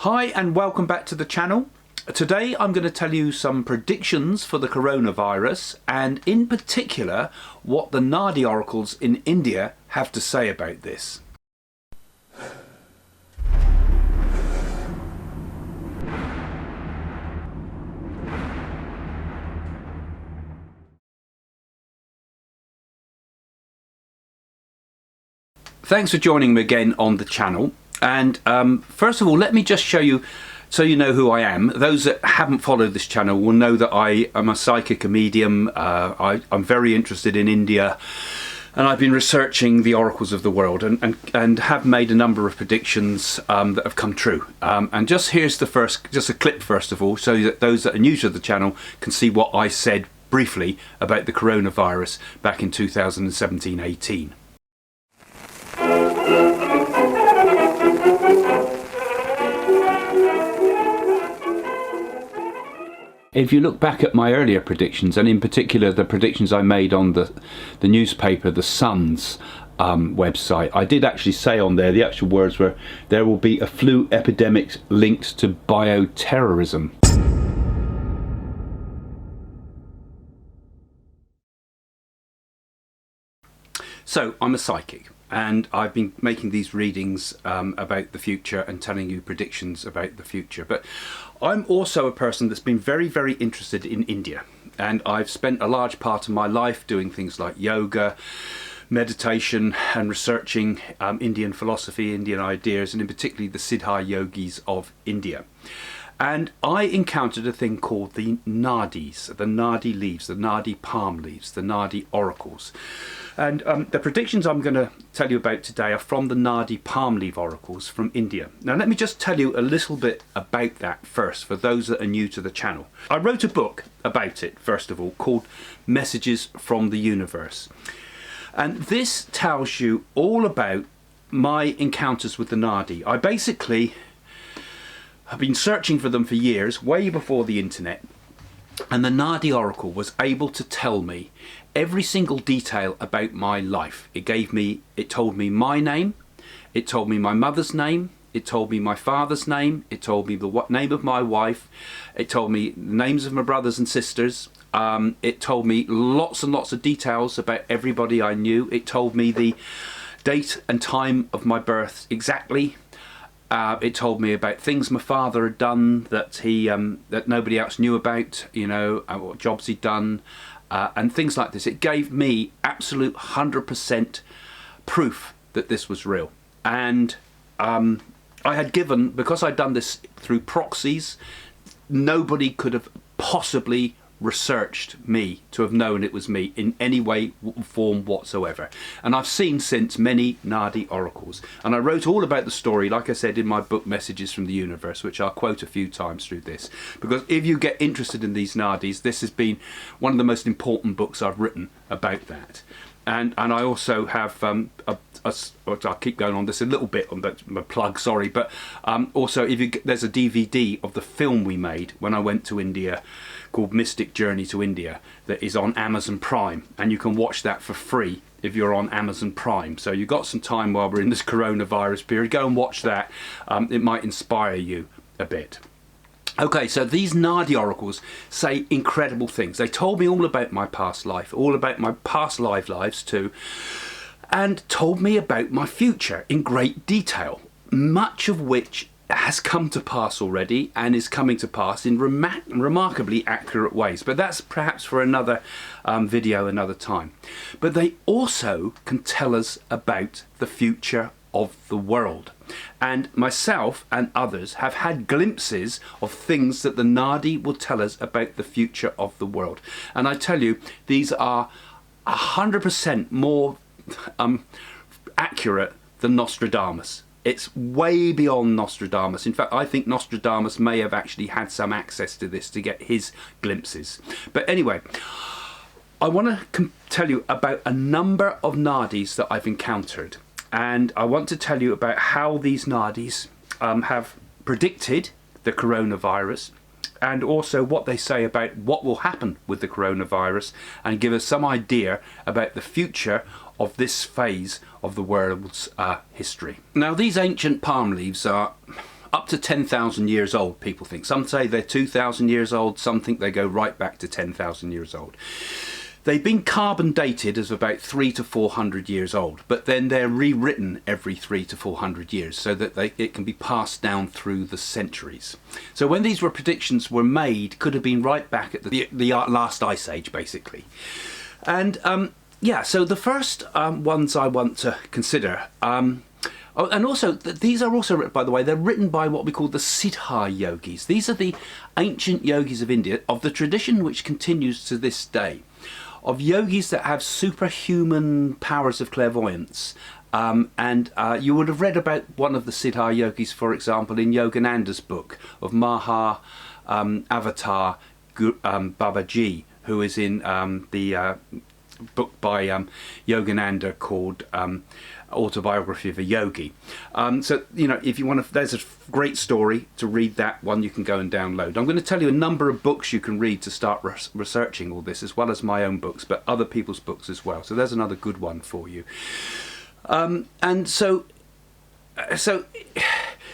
Hi and welcome back to the channel. Today I'm going to tell you some predictions for the coronavirus and in particular what the Naadi oracles in India have to say about this. Thanks for joining me again on the channel. And first of all, let me just show you so you know who I am. Those that haven't followed this channel will know that I am a psychic, a medium. I'm very interested in India, and I've been researching the oracles of the world and have made a number of predictions that have come true. And here's just a clip first of all, so that those that are new to the channel can see what I said briefly about the coronavirus back in 2017-18. If you look back at my earlier predictions, and in particular the predictions I made on the newspaper, the Sun's website, I did actually say on there, the actual words were, there will be a flu epidemic linked to bioterrorism. So I'm a psychic, and I've been making these readings about the future and telling you predictions about the future. But I'm also a person that's been very, very interested in India, and I've spent a large part of my life doing things like yoga, meditation, and researching Indian philosophy, Indian ideas, and in particular the Siddha yogis of India. And I encountered a thing called the Nadis, the Naadi leaves, the Naadi palm leaves, the Naadi oracles. And the predictions I'm going to tell you about today are from the Naadi palm leaf oracles from India. Now let me just tell you a little bit about that first, for those that are new to the channel. I wrote a book about it, first of all, called Messages from the Universe. And this tells you all about my encounters with the Naadi. I basically have been searching for them for years, way before the internet, and the Naadi oracle was able to tell me every single detail about my life. It told me my name, it told me my mother's name, it told me my father's name, it told me the name of my wife, it told me the names of my brothers and sisters, it told me lots and lots of details about everybody I knew, it told me the date and time of my birth exactly. It told me about things my father had done that that nobody else knew about, you know, what jobs he'd done, and things like this. It gave me absolute 100% proof that this was real. And I had given, because I'd done this through proxies, nobody could have possibly researched me to have known it was me in any way, form whatsoever. And I've seen since many Naadi oracles, and I wrote all about the story, like I said, in my book Messages from the Universe, which I'll quote a few times through this, because if you get interested in these Nadis, this has been one of the most important books I've written about that. And I also have I'll keep going on this a little bit on that, my plug, sorry, but also there's a DVD of the film we made when I went to India called Mystic Journey to India that is on Amazon Prime, and you can watch that for free if you're on Amazon Prime. So you've got some time while we're in this coronavirus period, go and watch that. It might inspire you a bit. Okay, so these Naadi oracles say incredible things. They told me all about my past life, all about my past lives too, and told me about my future in great detail, much of which has come to pass already and is coming to pass in remarkably accurate ways. But that's perhaps for another video, another time. But they also can tell us about the future of the world. And myself and others have had glimpses of things that the Naadi will tell us about the future of the world. And I tell you, these are 100% more accurate than Nostradamus. It's way beyond Nostradamus. In fact, I think Nostradamus may have actually had some access to this to get his glimpses. But anyway, I want to tell you about a number of Nadis that I've encountered. And I want to tell you about how these Nadis have predicted the coronavirus, and also what they say about what will happen with the coronavirus, and give us some idea about the future of this phase of the world's history. Now, these ancient palm leaves are up to 10,000 years old, people think. Some say they're 2,000 years old, some think they go right back to 10,000 years old. They've been carbon dated as about 300 to 400 years old, but then they're rewritten every 300 to 400 years so that it can be passed down through the centuries. So when these predictions were made, could have been right back at the last ice age, basically. And yeah, so the first ones I want to consider, and also these are also, by the way, they're written by what we call the Siddha yogis. These are the ancient yogis of India, of the tradition which continues to this day, of yogis that have superhuman powers of clairvoyance. And you would have read about one of the Siddha yogis, for example, in Yogananda's book of Maha Avatar Babaji, who is in the book by Yogananda called Autobiography of a Yogi. So, you know, if you want to, there's a great story to read that one, you can go and download. I'm going to tell you a number of books you can read to start researching all this, as well as my own books, but other people's books as well. So there's another good one for you. And so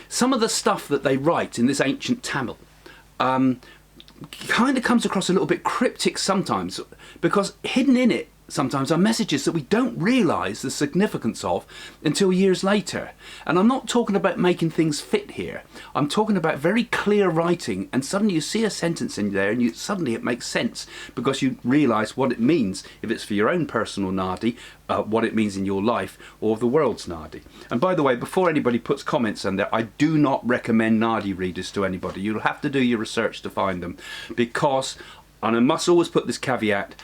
some of the stuff that they write in this ancient Tamil kind of comes across a little bit cryptic sometimes, because hidden in it sometimes are messages that we don't realise the significance of until years later. And I'm not talking about making things fit here. I'm talking about very clear writing, and suddenly you see a sentence in there and suddenly it makes sense because you realise what it means, if it's for your own personal Nadi, what it means in your life, or the world's Nadi. And by the way, before anybody puts comments on there, I do not recommend Nadi readers to anybody. You'll have to do your research to find them, because, and I must always put this caveat,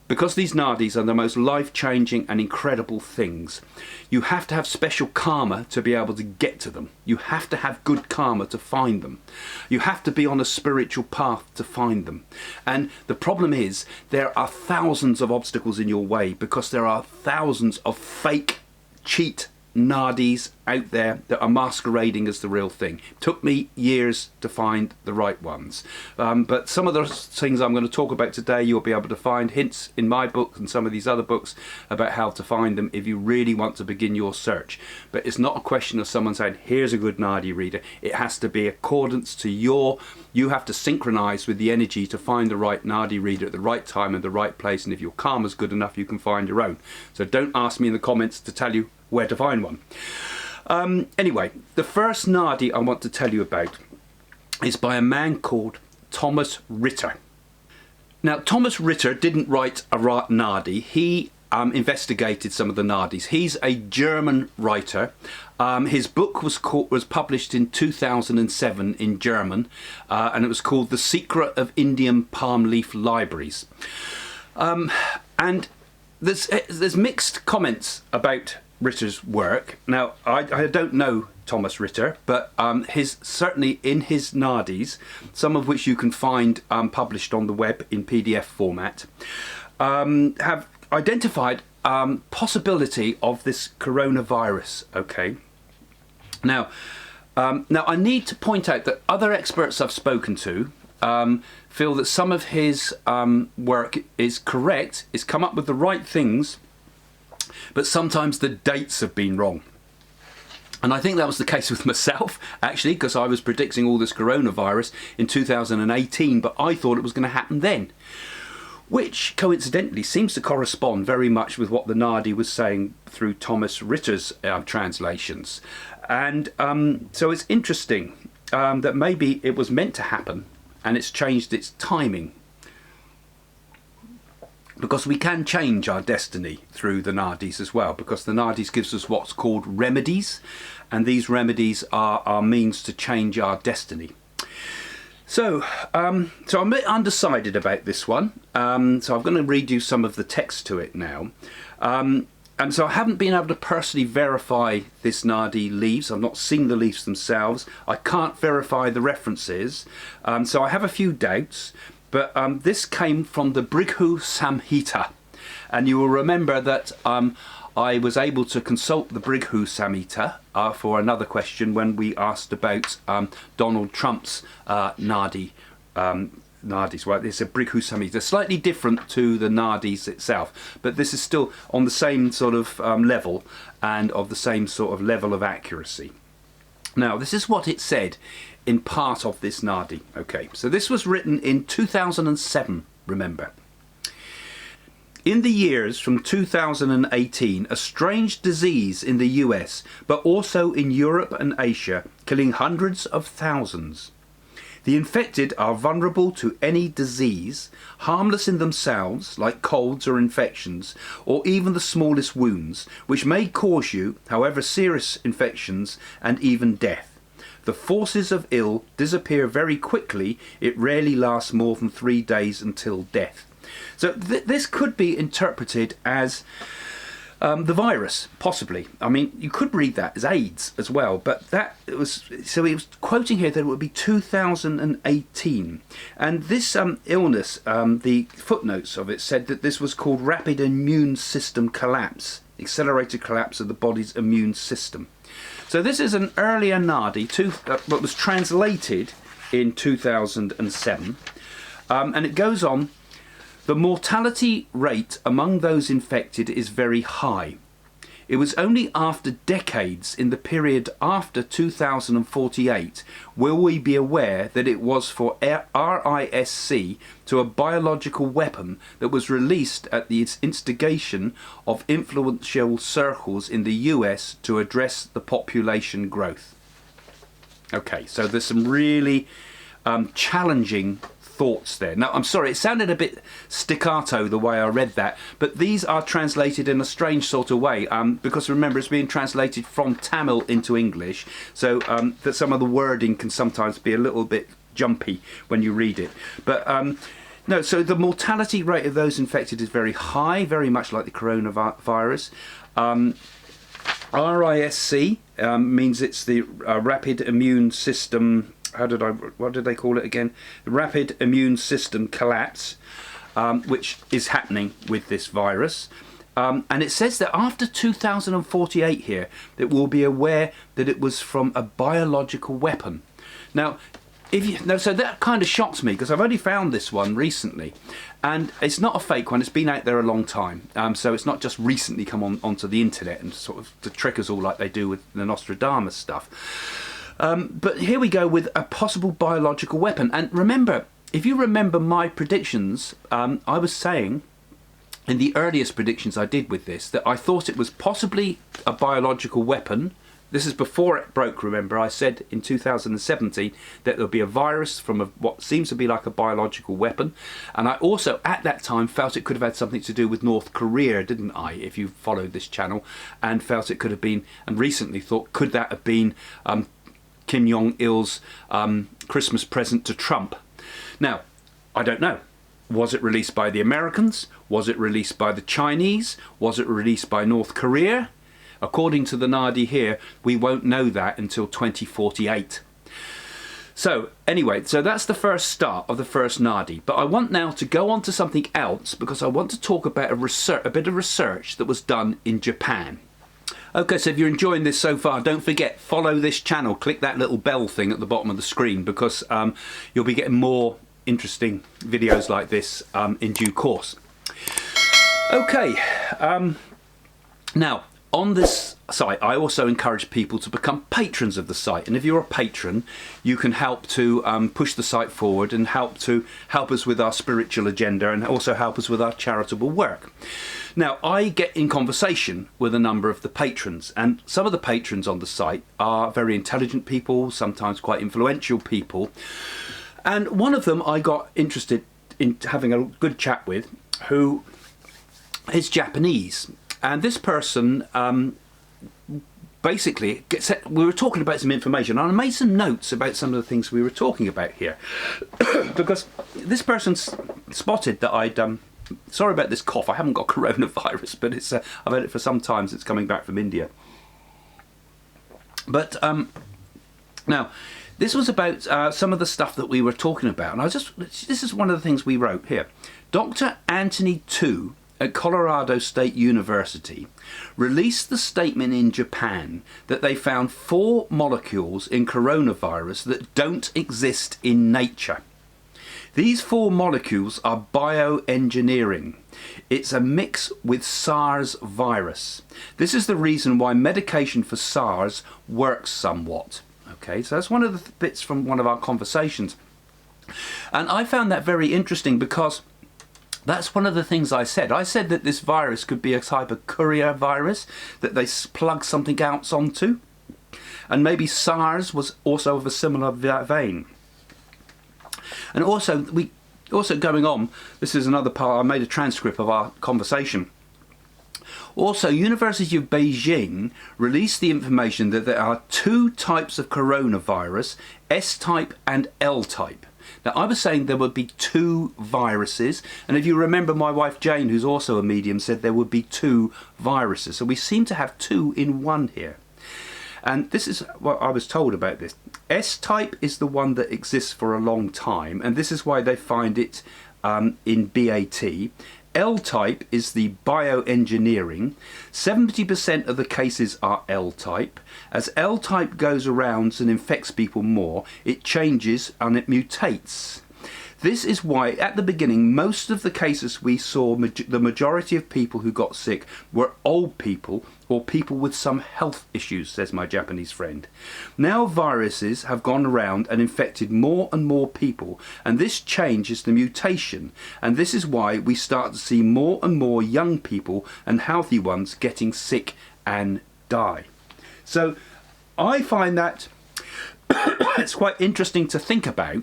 because these Nadis are the most life-changing and incredible things, you have to have special karma to be able to get to them. You have to have good karma to find them. You have to be on a spiritual path to find them. And the problem is, there are thousands of obstacles in your way, because there are thousands of fake, cheat Nadis out there that are masquerading as the real thing. It took me years to find the right ones, but some of the things I'm going to talk about today you'll be able to find hints in my book and some of these other books about how to find them if you really want to begin your search. But it's not a question of someone saying here's a good Nadi reader. It has to be accordance to you have to synchronize with the energy to find the right Nadi reader at the right time and the right place, and if your karma's good enough you can find your own. So don't ask me in the comments to tell you where to find one. Anyway, the first Nadi I want to tell you about is by a man called Thomas Ritter. Now, Thomas Ritter didn't write a Nadi. He investigated some of the Nadis. He's a German writer. His book was published in 2007 in German, and it was called The Secret of Indian Palm Leaf Libraries. And there's mixed comments about Ritter's work. Now, I don't know Thomas Ritter, but certainly in his Nadis, some of which you can find published on the web in PDF format, have identified possibility of this coronavirus. Okay. Now I need to point out that other experts I've spoken to feel that some of his work is correct, is come up with the right things, but sometimes the dates have been wrong. And I think that was the case with myself, actually, because I was predicting all this coronavirus in 2018, but I thought it was going to happen then, which coincidentally seems to correspond very much with what the Nadi was saying through Thomas Ritter's translations. And so it's interesting that maybe it was meant to happen and it's changed its timing. Because we can change our destiny through the Nadis as well, because the Nadis gives us what's called remedies, and these remedies are our means to change our destiny. So I'm a bit undecided about this one, so I'm going to read you some of the text to it now. And so I haven't been able to personally verify this Nadi leaves. I've not seen the leaves themselves. I can't verify the references, so I have a few doubts. But this came from the Brighu Samhita, and you will remember that I was able to consult the Brighu Samhita for another question when we asked about Donald Trump's Nadis. Well, it's a Brighu Samhita, slightly different to the Nadis itself, but this is still on the same sort of level and of the same sort of level of accuracy. Now, this is what it said in part of this Nadi. Okay, so this was written in 2007, remember. In the years from 2018, a strange disease in the US, but also in Europe and Asia, killing hundreds of thousands. The infected are vulnerable to any disease, harmless in themselves, like colds or infections, or even the smallest wounds, which may cause you, however, serious infections and even death. The forces of ill disappear very quickly. It rarely lasts more than 3 days until death. So this could be interpreted as the virus, possibly. I mean, you could read that as AIDS as well, but it was quoting here that it would be 2018. And this illness, the footnotes of it said that this was called rapid immune system collapse, accelerated collapse of the body's immune system. So this is an earlier Nadi, what was translated in 2007, and it goes on. The mortality rate among those infected is very high. It was only after decades, in the period after 2048, will we be aware that it was for RISC to a biological weapon that was released at the instigation of influential circles in the US to address the population growth. Okay, so there's some really challenging thoughts there. Now, I'm sorry, it sounded a bit staccato the way I read that, but these are translated in a strange sort of way, because remember, it's being translated from Tamil into English, so that some of the wording can sometimes be a little bit jumpy when you read it. But no, so the mortality rate of those infected is very high, very much like the coronavirus. RISC means it's the rapid immune system. What did they call it again? The rapid immune system collapse, which is happening with this virus. And it says that after 2048 here, that we'll be aware that it was from a biological weapon. Now, so that kind of shocks me, because I've only found this one recently, and it's not a fake one. It's been out there a long time, so it's not just recently come onto the internet and sort of to trick us all like they do with the Nostradamus stuff. But here we go with a possible biological weapon. And remember, if you remember my predictions, I was saying in the earliest predictions I did with this that I thought it was possibly a biological weapon. This is before it broke, remember. I said in 2017 that there'll be a virus from what seems to be like a biological weapon. And I also, at that time, felt it could have had something to do with North Korea, didn't I, if you followed this channel, and felt it could have been, and recently thought, could that have been Kim Jong-il's Christmas present to Trump? Now, I don't know. Was it released by the Americans? Was it released by the Chinese? Was it released by North Korea? According to the Nadi here, we won't know that until 2048. So, anyway, so that's the first start of the first Nadi. But I want now to go on to something else, because I want to talk about a bit of research that was done in Japan. Okay, so if you're enjoying this so far, don't forget, follow this channel. Click that little bell thing at the bottom of the screen, because you'll be getting more interesting videos like this in due course. Okay, now, on this site, I also encourage people to become patrons of the site. And if you're a patron, you can help to push the site forward and help us with our spiritual agenda, and also help us with our charitable work. Now, I get in conversation with a number of the patrons, and some of the patrons on the site are very intelligent people, sometimes quite influential people. And one of them I got interested in having a good chat with, who is Japanese. And this person, basically, we were talking about some information, and I made some notes about some of the things we were talking about here. Because this person spotted that I'd... sorry about this cough, I haven't got coronavirus, but I've had it for some time since coming back from India. But now, this was about some of the stuff that we were talking about, and this is one of the things we wrote here. Dr. Anthony Tu at Colorado State University released the statement in Japan that they found 4 molecules in coronavirus that don't exist in nature. These 4 molecules are bioengineering. It's a mix with SARS virus. This is the reason why medication for SARS works somewhat. Okay, so that's one of the bits from one of our conversations. And I found that very interesting because that's one of the things I said. I said that this virus could be a type of courier virus that they plug something else onto. And maybe SARS was also of a similar vein. And also, going on, this is another part, I made a transcript of our conversation. Also, University of Beijing released the information that there are two types of coronavirus, S-type and L-type. Now, I was saying there would be two viruses, and if you remember, my wife Jane, who's also a medium, said there would be two viruses. So we seem to have two in one here. And this is what I was told about this. S-type is the one that exists for a long time, and this is why they find it in BAT. L-type is the bioengineering. 70% of the cases are L-type. As L-type goes around and infects people more, it changes and it mutates. This is why, at the beginning, most of the cases we saw, the majority of people who got sick were old people or people with some health issues, says my Japanese friend. Now viruses have gone around and infected more and more people, and this changes the mutation. And this is why we start to see more and more young people and healthy ones getting sick and die. So I find that it's quite interesting to think about,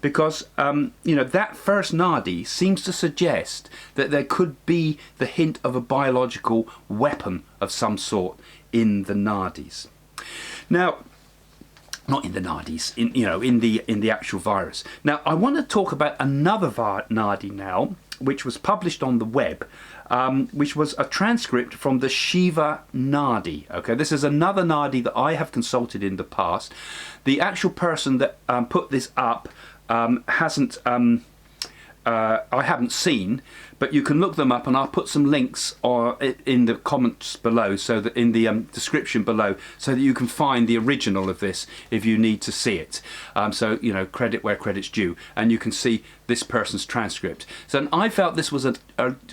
because that first Nadi seems to suggest that there could be the hint of a biological weapon of some sort in the Nadis. Now, not in the Nadis, in the actual virus. Now, I want to talk about another Nadi now, which was published on the web, which was a transcript from the Shiva Naadi. Okay, this is another Nadi that I have consulted in the past. The actual person that put this up I haven't seen, but you can look them up, and I'll put some links in the comments below, so that in the description below, so that you can find the original of this if you need to see it. So credit where credit's due, and you can see this person's transcript. So I felt this was a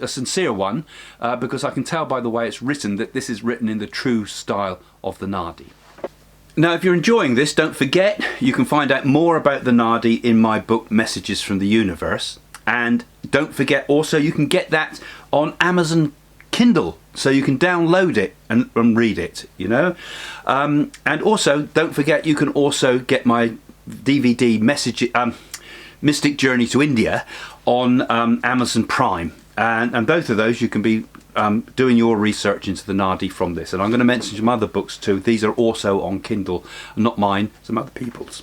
sincere one, because I can tell by the way it's written that this is written in the true style of the Nadi. Now, if you're enjoying this, don't forget you can find out more about the Nadi in my book Messages from the Universe, and don't forget also you can get that on Amazon Kindle, so you can download it and read it, and also don't forget you can also get my DVD Mystic Journey to India on Amazon Prime, and both of those you can be doing your research into the Nadi from this. And I'm going to mention some other books too. These are also on Kindle, not mine, some other people's.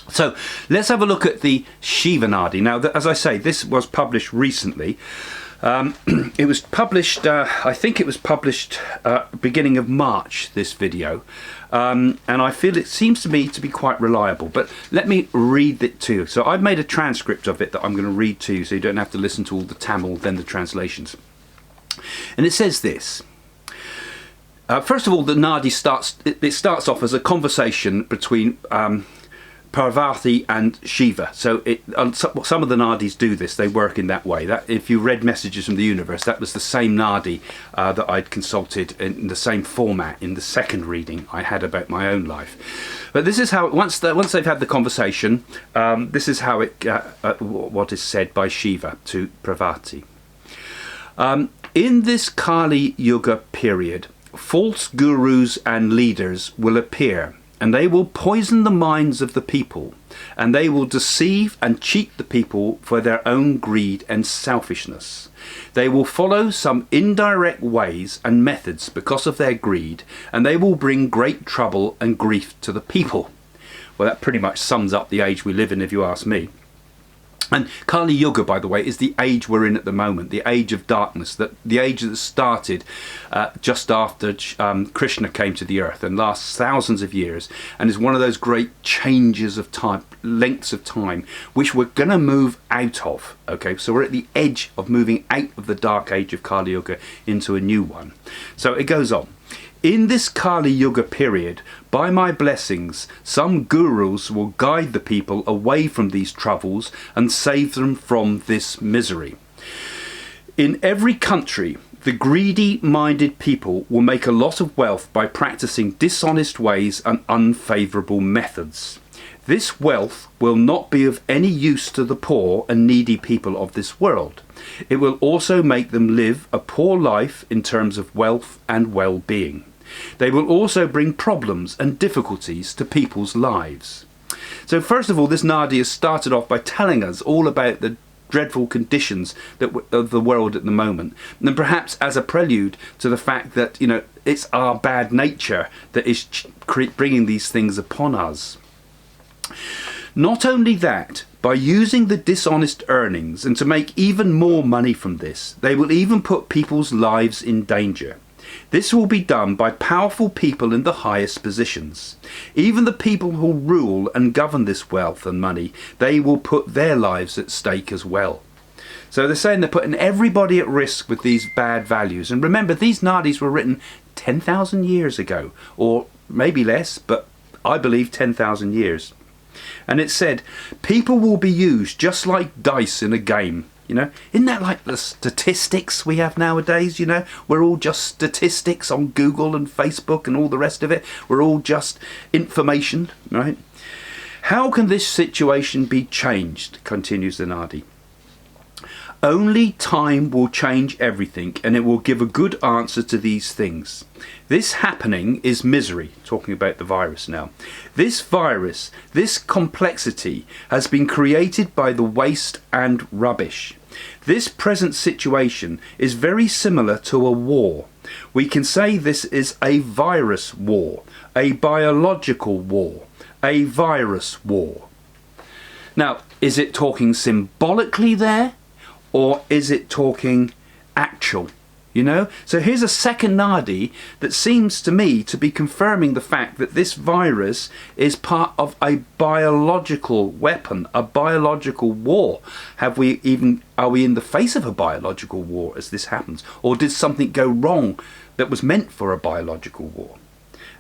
So let's have a look at the Shiva Naadi. Now, as I say, this was published recently. It was published, I think it was published beginning of March, this video. And I feel it seems to me to be quite reliable. But let me read it to you. So I've made a transcript of it that I'm going to read to you, so you don't have to listen to all the Tamil, then the translations. And it says this. First of all, the Nadi starts off as a conversation between Parvati and Shiva. So some of the Nadis do this. They work in that way. That if you read Messages from the Universe, that was the same Nadi that I'd consulted in the same format in the second reading I had about my own life. But this is how once they've had the conversation, this is how what is said by Shiva to Parvati. In this Kali Yuga period, false gurus and leaders will appear, and they will poison the minds of the people, and they will deceive and cheat the people for their own greed and selfishness. They will follow some indirect ways and methods because of their greed, and they will bring great trouble and grief to the people. Well, that pretty much sums up the age we live in, if you ask me. And Kali Yuga, by the way, is the age we're in at the moment, the age of darkness, the age that started just after Krishna came to the earth and lasts thousands of years, and is one of those great changes of time, lengths of time, which we're going to move out of. Okay, so we're at the edge of moving out of the dark age of Kali Yuga into a new one. So it goes on. In this Kali Yuga period, by my blessings, some gurus will guide the people away from these troubles and save them from this misery. In every country, The greedy-minded people will make a lot of wealth by practicing dishonest ways and unfavourable methods. This wealth will not be of any use to the poor and needy people of this world. It will also make them live a poor life in terms of wealth and well-being. They will also bring problems and difficulties to people's lives. So first of all, this Nadi has started off by telling us all about the dreadful conditions of the world at the moment, and perhaps as a prelude to the fact that, you know, it's our bad nature that is bringing these things upon us. Not only that, by using the dishonest earnings and to make even more money from this, they will even put people's lives in danger. This will be done by powerful people in the highest positions. Even the people who rule and govern this wealth and money, they will put their lives at stake as well. So they're saying they're putting everybody at risk with these bad values. And remember, these Nadis were written 10,000 years ago, or maybe less, but I believe 10,000 years. And it said, people will be used just like dice in a game. You know, isn't that like the statistics we have nowadays? You know, we're all just statistics on Google and Facebook and all the rest of it. We're all just information, right? How can this situation be changed? Continues the Nadi. Only time will change everything, and it will give a good answer to these things. This happening is misery, talking about the virus now. This virus, this complexity, has been created by the waste and rubbish. This present situation is very similar to a war. We can say this is a virus war, a biological war, a virus war. Now, is it talking symbolically there? Or is it talking actual? You know? So here's a second Nadi that seems to me to be confirming the fact that this virus is part of a biological weapon, a biological war. Are we in the face of a biological war as this happens? Or did something go wrong that was meant for a biological war?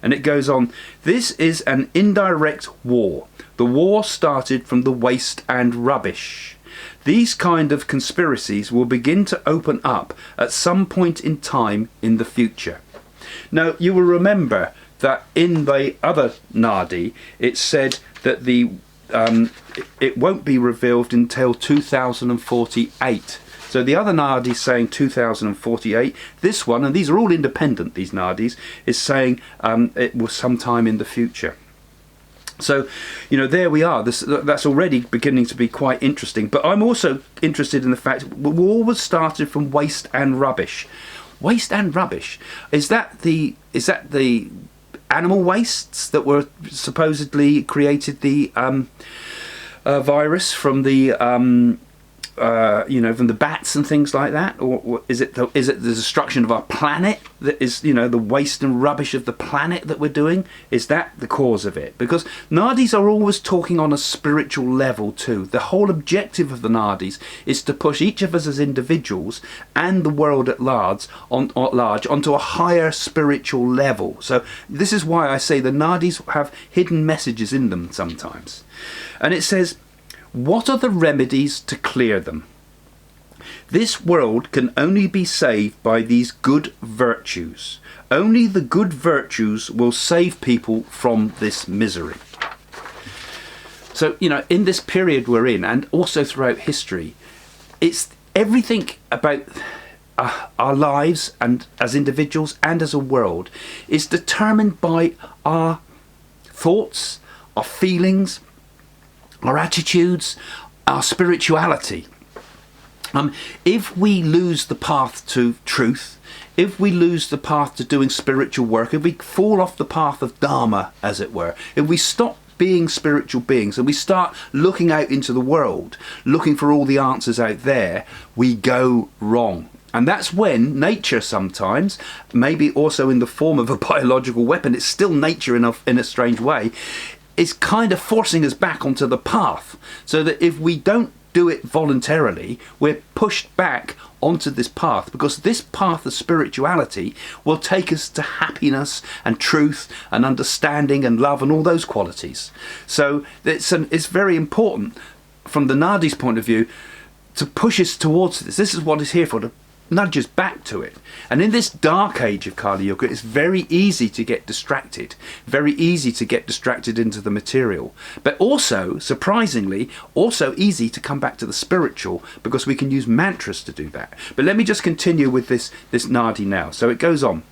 And it goes on, this is an indirect war. The war started from the waste and rubbish. These kind of conspiracies will begin to open up at some point in time in the future. Now, you will remember that in the other Nadi, it said that it won't be revealed until 2048. So the other Nadi is saying 2048. This one, and these are all independent, these Nadis, is saying it will sometime in the future. So, you know, there we are. That's already beginning to be quite interesting. But I'm also interested in the fact we always started from waste and rubbish. Waste and rubbish. Is that the animal wastes that were supposedly created the virus from the from the bats and things like that, or is it the destruction of our planet that is, you know, the waste and rubbish of the planet that we're doing? Is that the cause of it? Because Nadis are always talking on a spiritual level too. The whole objective of the Nadis is to push each of us as individuals and the world at large onto a higher spiritual level. So this is why I say the Nadis have hidden messages in them sometimes. And it says, what are the remedies to clear them? This world can only be saved by these good virtues. Only the good virtues will save people from this misery. So, you know, in this period we're in, and also throughout history, it's everything about our lives and as individuals and as a world is determined by our thoughts, our feelings, our attitudes, our spirituality. If we lose the path to truth, if we lose the path to doing spiritual work, if we fall off the path of Darma, as it were, if we stop being spiritual beings and we start looking out into the world, looking for all the answers out there, we go wrong. And that's when nature sometimes, maybe also in the form of a biological weapon, it's still nature in a strange way, is kind of forcing us back onto the path, so that if we don't do it voluntarily, we're pushed back onto this path, because this path of spirituality will take us to happiness and truth and understanding and love and all those qualities. So it's very important from the Nadi's point of view to push us towards this. This is what it's here for, to nudges back to it. And in this dark age of Kali Yuga, it's very easy to get distracted, very easy to get distracted into the material, but also, surprisingly, also easy to come back to the spiritual, because we can use mantras to do that. But let me just continue with this Nadi now. So it goes on.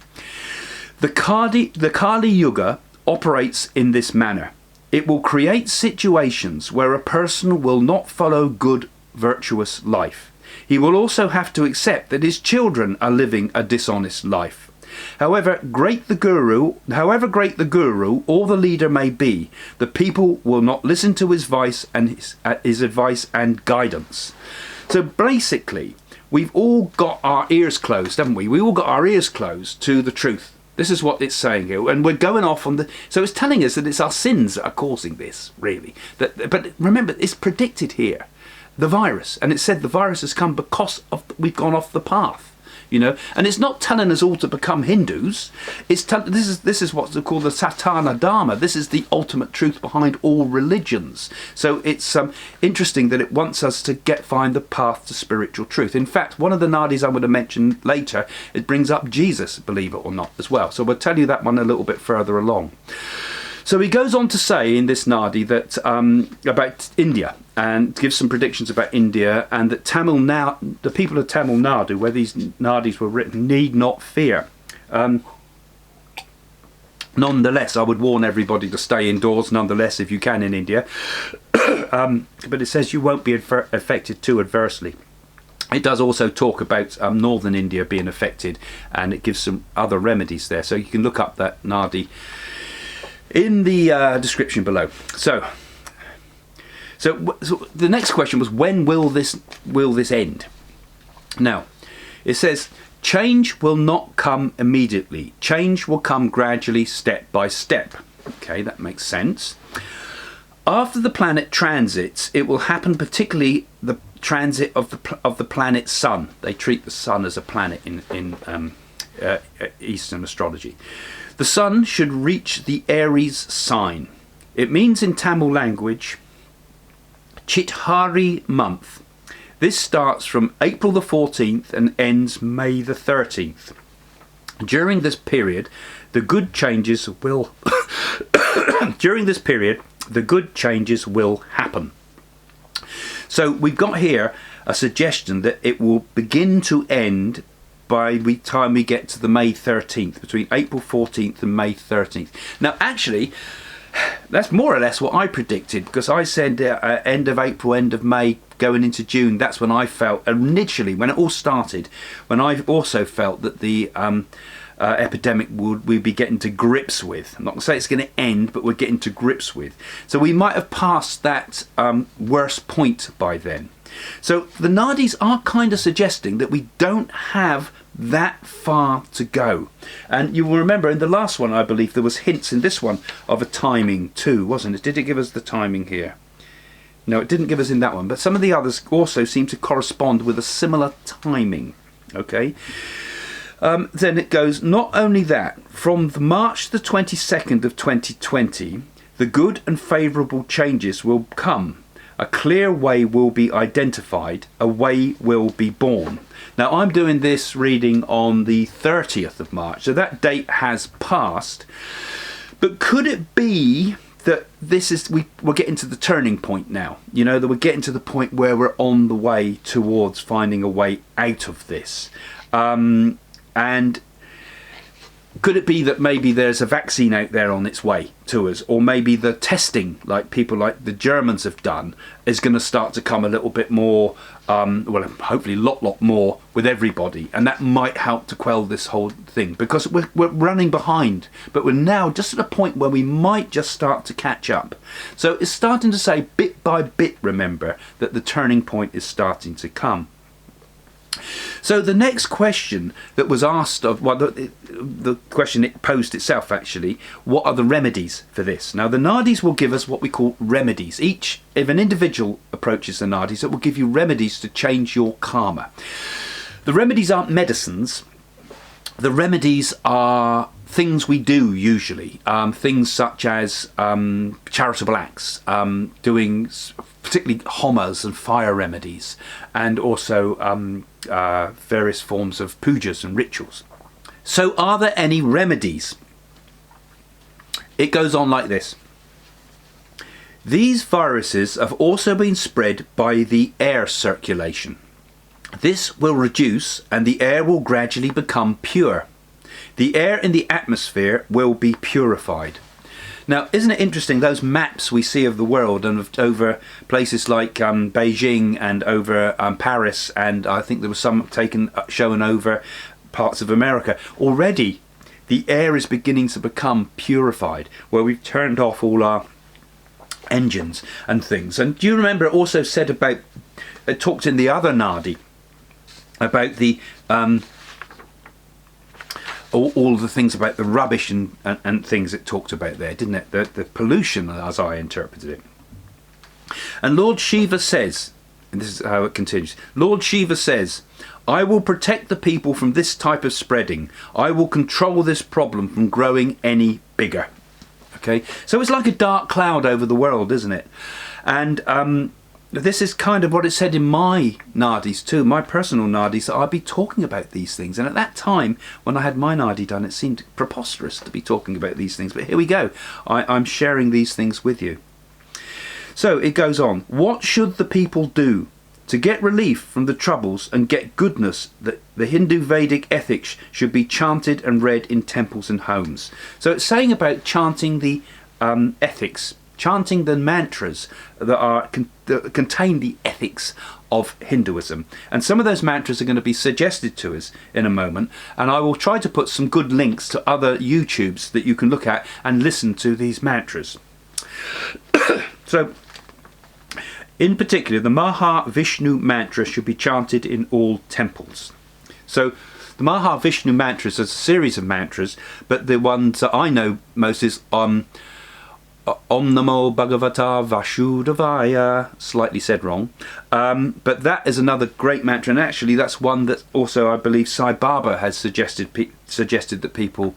The Kali Yuga operates in this manner. It will create situations where a person will not follow good, virtuous life. He will also have to accept that his children are living a dishonest life. However great the guru or the leader may be, the people will not listen to his advice and guidance. So basically, we've all got our ears closed, haven't we? We all got our ears closed to the truth. This is what it's saying here, and we're going off on the. So it's telling us that it's our sins that are causing this, really. But remember, it's predicted here. The virus, and it said the virus has come because of we've gone off the path, you know. And it's not telling us all to become Hindus. It's this is what's called the Satana Dharma. This is the ultimate truth behind all religions. So it's interesting that it wants us to find the path to spiritual truth. In fact, one of the nadis I'm going to mention later, it brings up Jesus, believe it or not, as well. So we'll tell you that one a little bit further along. So he goes on to say in this Nadi that about India, and gives some predictions about India, and that the people of Tamil Nadu, where these Nadis were written, need not fear. Nonetheless, I would warn everybody to stay indoors, nonetheless, if you can in India. But it says you won't be affected too adversely. It does also talk about northern India being affected, and it gives some other remedies there. So you can look up that Nadi in the description below. So the next question was, when will this end? Now, it says change will not come immediately. Change will come gradually, step by step. Okay, that makes sense. After the planet transits, it will happen, particularly the transit of the planet Sun. They treat the Sun as a planet in Eastern astrology. The Sun should reach the Aries sign. It means in Tamil language, Chithari month. This starts from April the 14th and ends May the 13th. During this period, the good changes will happen. So we've got here a suggestion that it will begin to end by the time we get to the May 13th, between April 14th and May 13th. Now, actually, that's more or less what I predicted, because I said end of April, end of May, going into June. That's when I felt, initially, when it all started, when I also felt that the epidemic we'd be getting to grips with. I'm not going to say it's going to end, but we're getting to grips with. So we might have passed that worst point by then. So the Nadis are kind of suggesting that we don't have that far to go. And you will remember in the last one, I believe, there was hints in this one of a timing too, wasn't it? Did it give us the timing here? No, it didn't give us in that one, but some of the others also seem to correspond with a similar timing. Okay. Then it goes, not only that, from March the 22nd of 2020, the good and favourable changes will come. A clear way will be identified, a way will be born. Now, I'm doing this reading on the 30th of March, so that date has passed. But could it be that we're getting to the turning point now? You know, that we're getting to the point where we're on the way towards finding a way out of this. And could it be that maybe there's a vaccine out there on its way to us, or maybe the testing, like people like the Germans have done, is going to start to come a little bit more, well, hopefully a lot more with everybody, and that might help to quell this whole thing, because we're running behind, but we're now just at a point where we might just start to catch up. So it's starting to say bit by bit, remember, that the turning point is starting to come. So the next question that was asked of, well, the question it posed itself actually, what are the remedies for this? Now the Nadis will give us what we call remedies. If an individual approaches the Nadis, it will give you remedies to change your karma. The remedies aren't medicines. The remedies are things we do usually, things such as charitable acts, doing particularly homas and fire remedies, and also various forms of pujas and rituals. So are there any remedies? It goes on like this. These viruses have also been spread by the air circulation. This will reduce and the air will gradually become pure. The air in the atmosphere will be purified. Now, isn't it interesting, those maps we see of the world and over places like Beijing and over Paris, and I think there was some shown over parts of America. Already the air is beginning to become purified, where we've turned off all our engines and things. And do you remember it also said about, it talked in the other Nadi about the all the things about the rubbish and things it talked about there, didn't it? The pollution, as I interpreted it. And Lord Shiva says, and this is how it continues, Lord Shiva says, I will protect the people from this type of spreading. I will control this problem from growing any bigger. Okay, so it's like a dark cloud over the world, isn't it? And this is kind of what it said in my Nadis too, my personal Nadis, that I'd be talking about these things. And at that time, when I had my Nadi done, it seemed preposterous to be talking about these things. But here we go. I'm sharing these things with you. So it goes on. What should the people do to get relief from the troubles and get goodness? That the Hindu Vedic ethics should be chanted and read in temples and homes. So it's saying about chanting the ethics, chanting the mantras that contain the ethics of Hinduism. And some of those mantras are going to be suggested to us in a moment, and I will try to put some good links to other YouTubes that you can look at and listen to these mantras. So in particular, the Mahavishnu mantra should be chanted in all temples. So the Mahavishnu mantras is a series of mantras, but the ones that I know most is Om Namo Bhagavata Vasudevaya, slightly said wrong, but that is another great mantra, and actually that's one that also I believe Sai Baba has suggested that people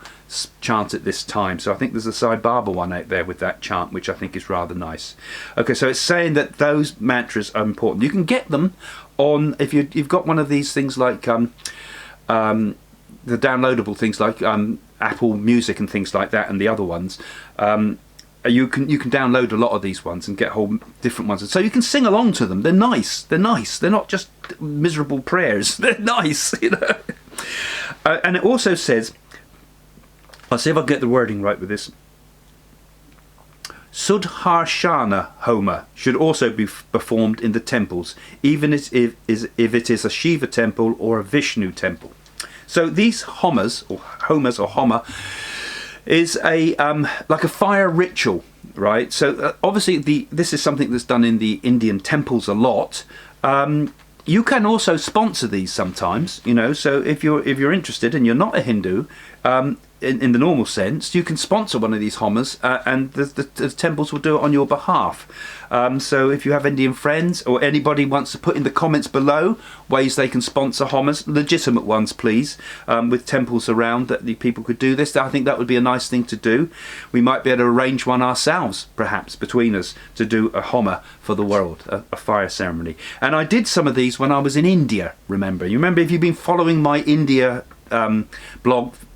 chant at this time. So I think there's a Sai Baba one out there with that chant, which I think is rather nice. Okay, so it's saying that those mantras are important. You can get them on, if you've got one of these things like the downloadable things like Apple Music and things like that, and the other ones. You can download a lot of these ones and get whole different ones, and so you can sing along to them. They're nice. They're nice. They're not just miserable prayers. They're nice, you know. And it also says, I'll see if I can get the wording right with this. Sudharshana Homa should also be performed in the temples, even if it is a Shiva temple or a Vishnu temple. So these homas or homa is a like a fire ritual, right? So obviously this is something that's done in the Indian temples a lot. You can also sponsor these sometimes, you know. So if you're interested and you're not a Hindu, in the normal sense, you can sponsor one of these homas, and the temples will do it on your behalf. So if you have Indian friends or anybody wants to put in the comments below ways they can sponsor homas, legitimate ones please, with temples around that the people could do this, I think that would be a nice thing to do. We might be able to arrange one ourselves, perhaps, between us, to do a homa for the world, a fire ceremony. And I did some of these when I was in India, remember. You remember, if you've been following my India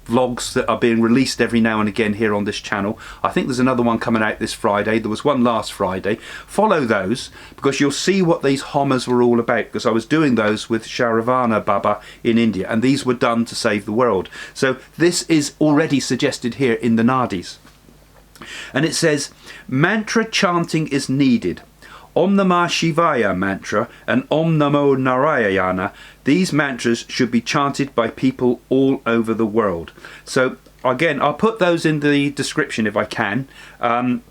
vlogs that are being released every now and again here on this channel. I think there's another one coming out this Friday. There was one last Friday. Follow those, because you'll see what these homas were all about, because I was doing those with Sharavana Baba in India, and these were done to save the world. So this is already suggested here in the Nadis. And it says, mantra chanting is needed. Om Namah Shivaya mantra and Om Namo Narayana, these mantras should be chanted by people all over the world. So again, I'll put those in the description if I can. And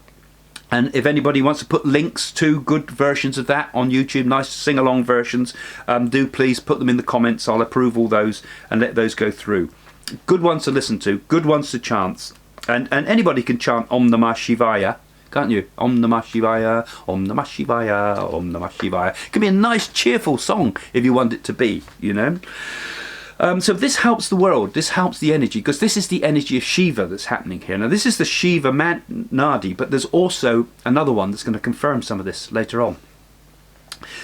if anybody wants to put links to good versions of that on YouTube, nice sing-along versions, do please put them in the comments. I'll approve all those and let those go through. Good ones to listen to, good ones to chant. And anybody can chant Om Namah Shivaya, can't you? Om Namah Shivaya, Om Namah Shivaya, Om Namah Shivaya. It can be a nice cheerful song if you want it to be, you know. So this helps the world, this helps the energy, because this is the energy of Shiva that's happening here. Now this is the Shiva Naadi, but there's also another one that's going to confirm some of this later on.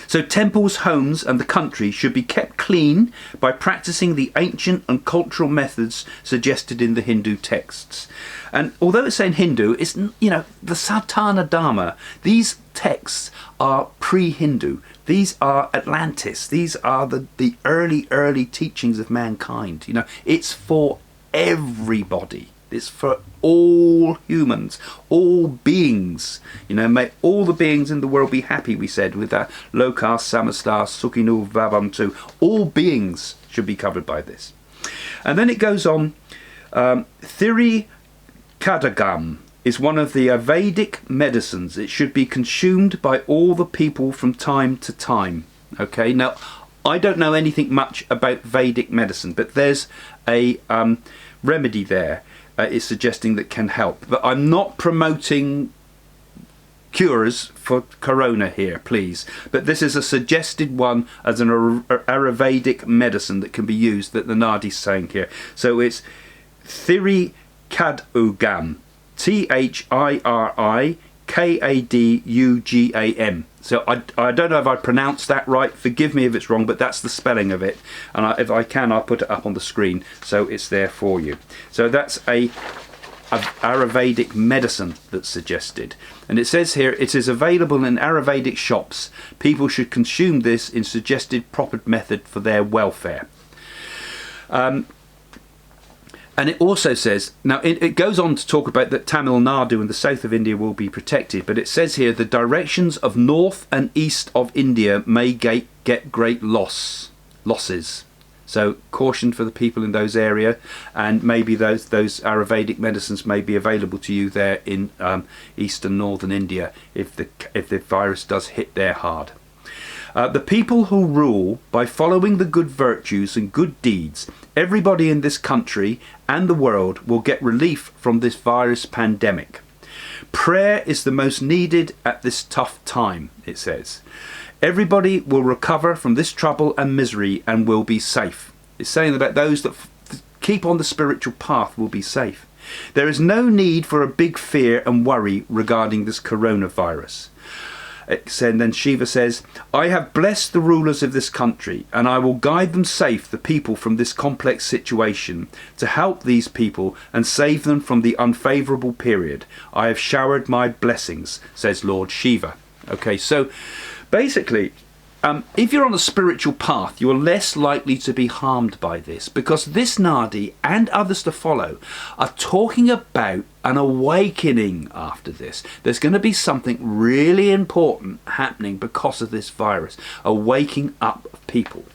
So temples, homes and the country should be kept clean by practicing the ancient and cultural methods suggested in the Hindu texts. And although it's saying Hindu, it's, you know, the Satana Dharma, these texts are pre-Hindu. These are Atlantis. These are the early teachings of mankind. You know, it's for everybody. It's for all humans, all beings. You know, may all the beings in the world be happy, we said, with that Lokah Samastar Sukhino Bhavantu. All beings should be covered by this. And then it goes on, Thiri Kadagam is one of the Vedic medicines. It should be consumed by all the people from time to time. Okay, now I don't know anything much about Vedic medicine, but there's a remedy there. It's suggesting that can help, but I'm not promoting cures for corona here, please, but this is a suggested one as an Ayurvedic medicine that can be used, that the Nadi's saying here. So it's Thiri Kadugam, Thirikadugam. So I don't know if I pronounced that right, forgive me if it's wrong, but that's the spelling of it, and if I can, I'll put it up on the screen so it's there for you. So that's a Ayurvedic medicine that's suggested, and it says here it is available in Ayurvedic shops. People should consume this in suggested proper method for their welfare. And it also says, now it goes on to talk about that Tamil Nadu and the south of India will be protected, but it says here the directions of north and east of India may get great losses. So caution for the people in those areas, and maybe those Ayurvedic medicines may be available to you there in east and northern India if the virus does hit there hard. The people who rule by following the good virtues and good deeds, everybody in this country and the world will get relief from this virus pandemic. Prayer is the most needed at this tough time, it says. Everybody will recover from this trouble and misery and will be safe. It's saying that those that keep on the spiritual path will be safe. There is no need for a big fear and worry regarding this coronavirus. And then Shiva says, I have blessed the rulers of this country, and I will guide them safe, the people, from this complex situation, to help these people and save them from the unfavourable period. I have showered my blessings, says Lord Shiva. Okay, so basically, if you're on a spiritual path, you're less likely to be harmed by this, because this Nadi and others to follow are talking about an awakening after this. There's going to be something really important happening because of this virus, a waking up of people.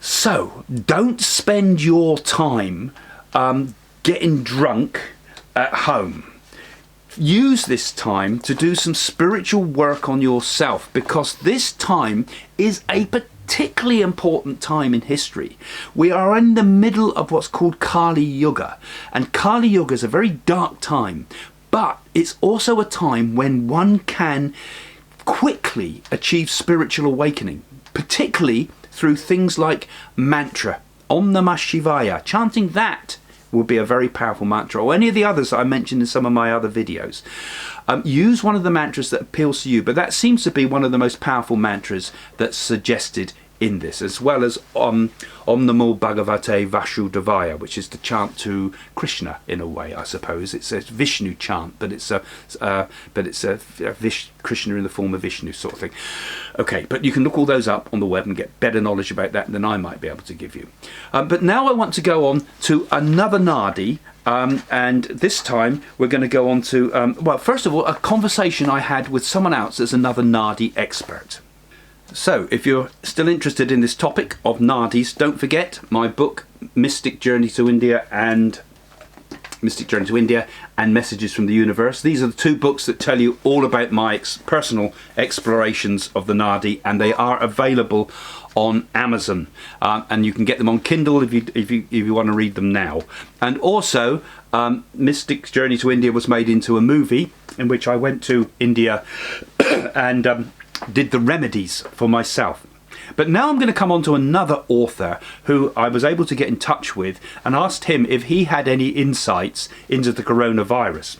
So don't spend your time getting drunk at home. Use this time to do some spiritual work on yourself, because this time is a particularly important time in history. We are in the middle of what's called Kali Yuga, and Kali Yuga is a very dark time, but it's also a time when one can quickly achieve spiritual awakening, particularly through things like mantra, Om Namah Shivaya. Chanting that will be a very powerful mantra, or any of the others that I mentioned in some of my other videos. Use one of the mantras that appeals to you, but that seems to be one of the most powerful mantras that's suggested in this, as well as Om Namo Bhagavate Vasudevaya, which is the chant to Krishna in a way, I suppose. It's a Vishnu chant, but it's a Krishna in the form of Vishnu sort of thing. Okay, but you can look all those up on the web and get better knowledge about that than I might be able to give you. But now I want to go on to another Nadi, and this time we're going to go on to, well, first of all, a conversation I had with someone else that's another Nadi expert. So, if you're still interested in this topic of Nadis, don't forget my book, Mystic Journey to India and Messages from the Universe. These are the two books that tell you all about my personal explorations of the Nadi, and they are available on Amazon, and you can get them on Kindle if you want to read them now. And also, Mystic Journey to India was made into a movie in which I went to India and did the remedies for myself. But now I'm going to come on to another author who I was able to get in touch with and asked him if he had any insights into the coronavirus.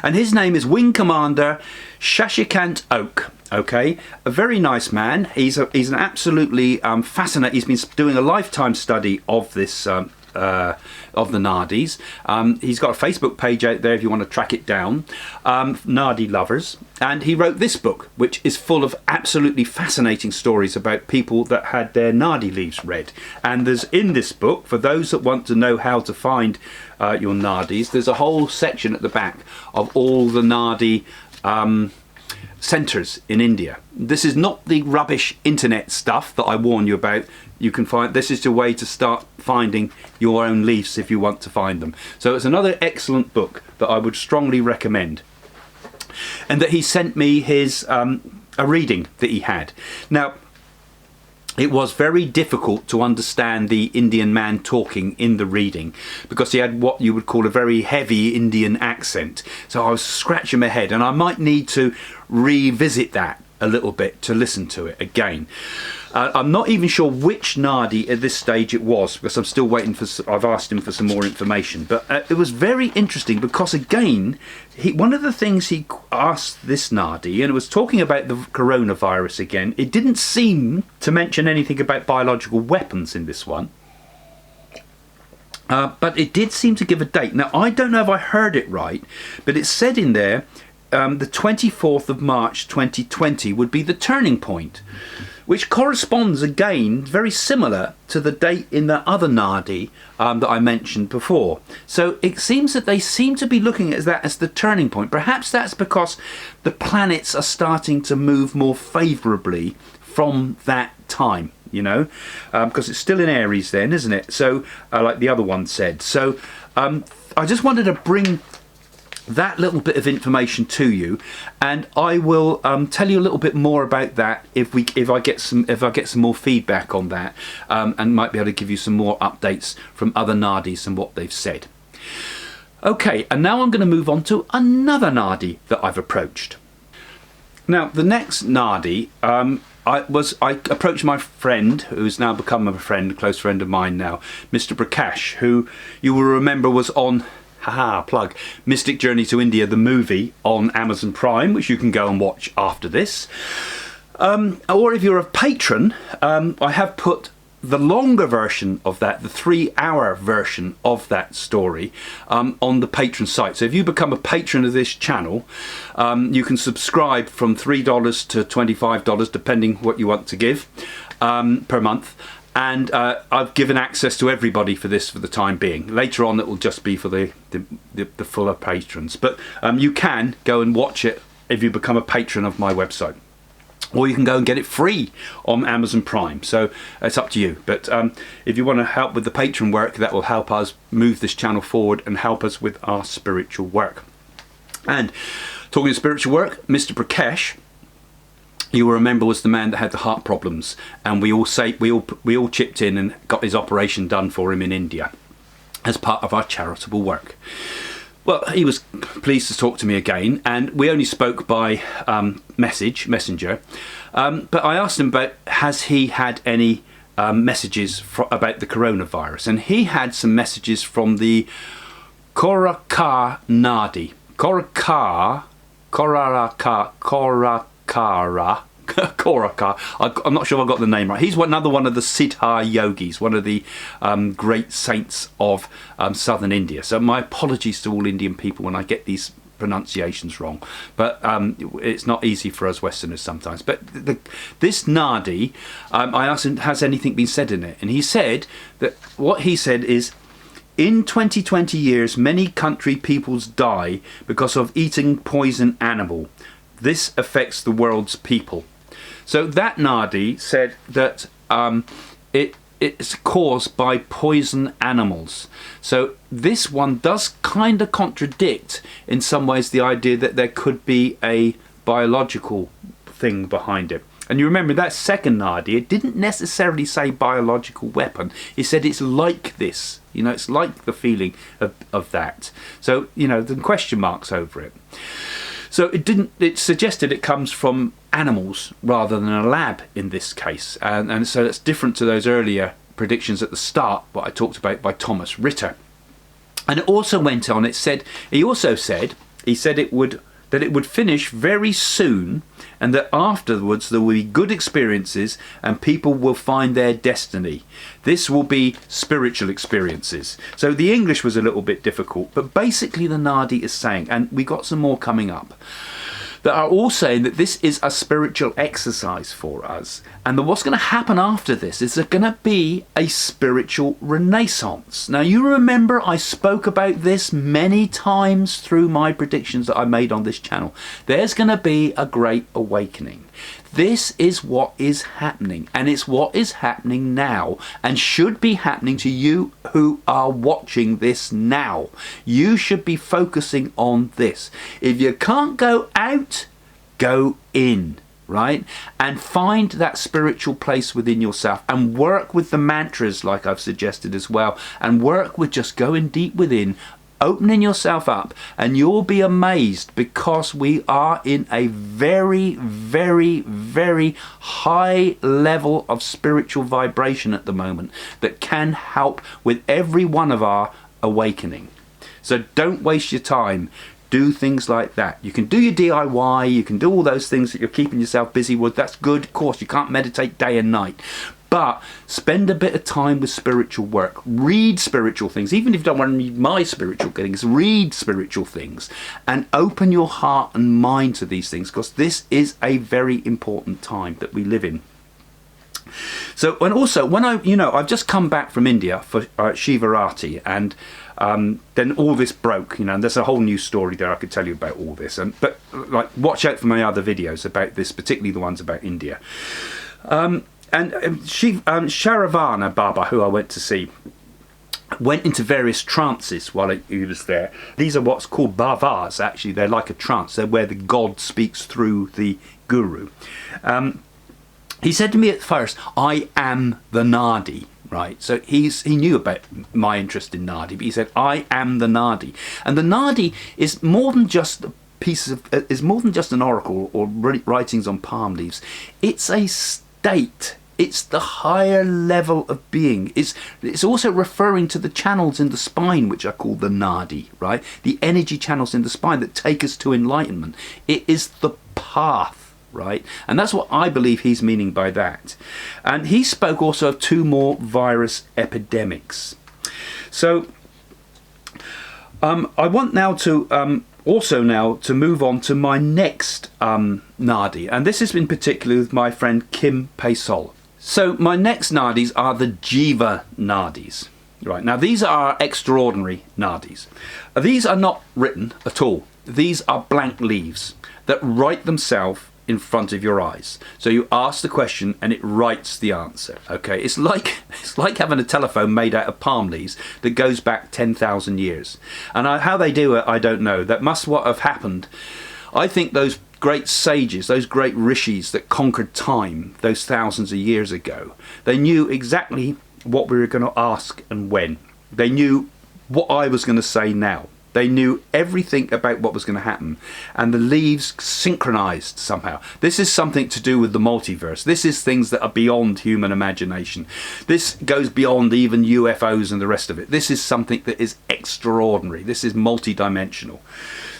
And his name is Wing Commander Shashikant Oak. Okay, a very nice man. He's an absolutely fascinating. He's been doing a lifetime study of this of the Nadis. He's got a Facebook page out there if you want to track it down, Nadi Lovers, and he wrote this book, which is full of absolutely fascinating stories about people that had their Nadi leaves read. And there's in this book, for those that want to know how to find your Nadis, there's a whole section at the back of all the Nadi centres in India. This is not the rubbish internet stuff that I warn you about. You can find, this is the way to start finding your own leaves if you want to find them. So it's another excellent book that I would strongly recommend. And that he sent me his a reading that he had. Now, it was very difficult to understand the Indian man talking in the reading because he had what you would call a very heavy Indian accent. So I was scratching my head, and I might need to revisit that a little bit to listen to it again. I'm not even sure which Nadi at this stage it was because I'm still waiting for. I've asked him for some more information, but it was very interesting because again, one of the things he asked this Nadi, and it was talking about the coronavirus again. It didn't seem to mention anything about biological weapons in this one, but it did seem to give a date. Now I don't know if I heard it right, but it said in there the 24th of March 2020 would be the turning point, which corresponds again very similar to the date in the other Nadi that I mentioned before. So it seems that they seem to be looking at that as the turning point. Perhaps that's because the planets are starting to move more favourably from that time, you know, because it's still in Aries then, isn't it? So like the other one said. So I just wanted to bring that little bit of information to you, and I will tell you a little bit more about that if I get some more feedback on that, and might be able to give you some more updates from other Nadis and what they've said. Okay, and now I'm going to move on to another Nadi that I've approached. Now the next Nadi, I approached my friend, who's now become a friend, a close friend of mine now, Mr. Prakash, who you will remember was on plug Mystic Journey to India, the movie, on Amazon Prime, which you can go and watch after this. Or if you're a patron, I have put the longer version of that, the 3-hour version of that story, on the Patron site. So if you become a patron of this channel, you can subscribe from $3 to $25, depending what you want to give, per month. And I've given access to everybody for this for the time being. Later on it will just be for the fuller patrons. But you can go and watch it if you become a patron of my website. Or you can go and get it free on Amazon Prime. So it's up to you. But if you want to help with the patron work, that will help us move this channel forward and help us with our spiritual work. And talking of spiritual work, Mr. Prakash, you will remember, was the man that had the heart problems, and we all chipped in and got his operation done for him in India as part of our charitable work. Well, he was pleased to talk to me again, and we only spoke by messenger, but I asked him about, has he had any messages about the coronavirus, and he had some messages from the Koraka Naadi. Koraka. I'm not sure I got the name right. He's another one of the Siddha yogis, one of the great saints of southern India. So my apologies to all Indian people when I get these pronunciations wrong, but it's not easy for us Westerners sometimes. But this Nadi, I asked him, has anything been said in it? And he said that what he said is, in 20 years, many country peoples die because of eating poison animal. This affects the world's people. So that Nadi said that it's caused by poison animals. So this one does kind of contradict in some ways the idea that there could be a biological thing behind it. And you remember that second Nadi, it didn't necessarily say biological weapon. It said it's like this. You know, it's like the feeling of that. So, you know, the question marks over it. So it suggested it comes from animals rather than a lab in this case. And so that's different to those earlier predictions at the start, what I talked about by Thomas Ritter. And it also went on, he said it would finish very soon, and that afterwards there will be good experiences and people will find their destiny. This will be spiritual experiences. So the English was a little bit difficult, but basically the Nadi is saying, and we got some more coming up, that are all saying that this is a spiritual exercise for us, and that what's going to happen after this is there's going to be a spiritual renaissance. Now, you remember I spoke about this many times through my predictions that I made on this channel. There's going to be a great awakening. This is what is happening, and it's what is happening now, and should be happening to you who are watching this now. You should be focusing on this. If you can't go out, go in, right? And find that spiritual place within yourself, and work with the mantras like I've suggested as well, and work with just going deep within, opening yourself up, and you'll be amazed, because we are in a very, very, very high level of spiritual vibration at the moment that can help with every one of our awakening. So don't waste your time. Do things like that. You can do your DIY, you can do all those things that you're keeping yourself busy with. That's good. Of course, you can't meditate day and night. But spend a bit of time with spiritual work. Read spiritual things. Even if you don't want to read my spiritual things, read spiritual things. And open your heart and mind to these things, because this is a very important time that we live in. So, and also, when I've just come back from India for Shiva Naadi, and then all this broke, and there's a whole new story there I could tell you about all this. But like, watch out for my other videos about this, particularly the ones about India. And Sharavana Baba, who I went to see, went into various trances while he was there. These are what's called bhavas, actually. They're like a trance. They're where the God speaks through the guru. He said to me at first, I am the Naadi, right? So he knew about my interest in Naadi, but he said, I am the Naadi. And the Naadi is more than just is more than just an oracle or writings on palm leaves. It's a state. It's the higher level of being. It's also referring to the channels in the spine, which are called the Nadi, right? The energy channels in the spine that take us to enlightenment. It is the path, right? And that's what I believe he's meaning by that. And he spoke also of 2 more virus epidemics. So I want now to to move on to my next Nadi, and this has been particularly with my friend Kim Paisol. So my next Nadis are the Jeeva Nadis. Right, now these are extraordinary Nadis. These are not written at all. These are blank leaves that write themselves in front of your eyes. So you ask the question and it writes the answer. Okay, it's like having a telephone made out of palm leaves that goes back 10,000 years. And how they do it, I don't know. That must what have happened. I think those great sages, those great rishis that conquered time those thousands of years ago, they knew exactly what we were going to ask and when. They knew what I was going to say now. They knew everything about what was going to happen, and the leaves synchronized somehow. This is something to do with the multiverse. This is things that are beyond human imagination. This goes beyond even UFOs and the rest of it. This is something that is extraordinary. This is multidimensional.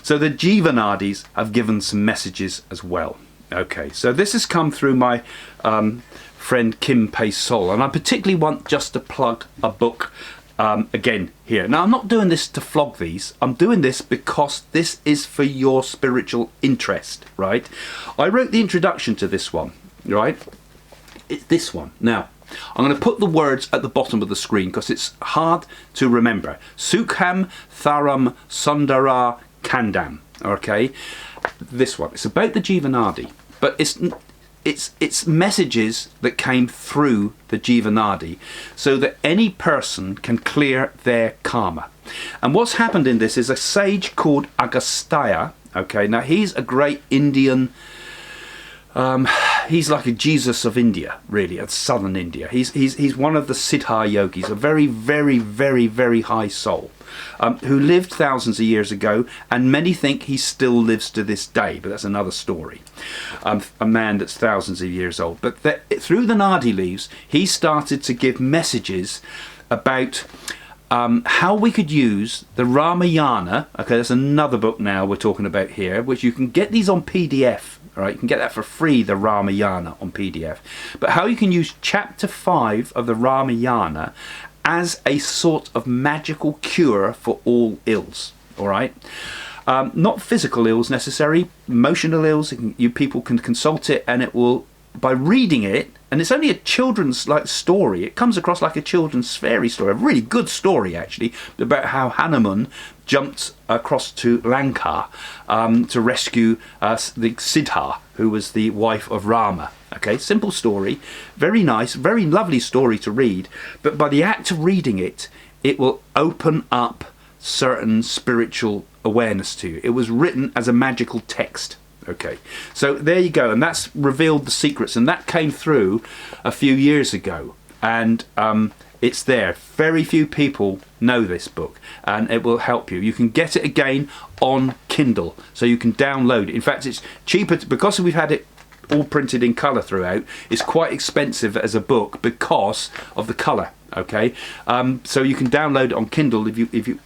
So the Jeeva Nadis have given some messages as well. Okay, so this has come through my friend Kim Paisol, and I particularly want just to plug a book again here. Now, I'm not doing this to flog these. I'm doing this because this is for your spiritual interest, right? I wrote the introduction to this one, right? It's this one. Now, I'm going to put the words at the bottom of the screen because it's hard to remember. Sukham Tharam Sundara Kandam. Okay, this one. It's about the Jeeva Naadi, but it's messages that came through the Jeeva Naadi so that any person can clear their karma. And what's happened in this is a sage called Agastya. Okay, now he's a great Indian he's like a Jesus of India, really, of southern India. He's one of the Siddha yogis, a very, very, very, very high soul, who lived thousands of years ago, and many think he still lives to this day, but that's another story. A man that's thousands of years old. But through the Naadi leaves, he started to give messages about how we could use the Ramayana. Okay, that's another book now we're talking about here, which you can get these on PDF. Right, you can get that for free, the Ramayana on PDF. But how you can use chapter 5 of the Ramayana as a sort of magical cure for all ills. All right, not physical ills necessarily, emotional ills. You people can consult it, and it will, by reading it, and it's only a children's story. It comes across like a children's fairy story, a really good story actually, about how Hanuman jumped across to Lanka to rescue the Siddha, who was the wife of Rama. Okay, simple story, very nice, very lovely story to read. But by the act of reading it, it will open up certain spiritual awareness to you. It was written as a magical text. Okay, so there you go, and that's revealed the secrets, and that came through a few years ago, and it's there. Very few people know this book, and it will help you. You can get it again on Kindle, so you can download it. In fact, it's cheaper because we've had it all printed in colour throughout. It's quite expensive as a book because of the colour. Okay, so you can download it on Kindle if you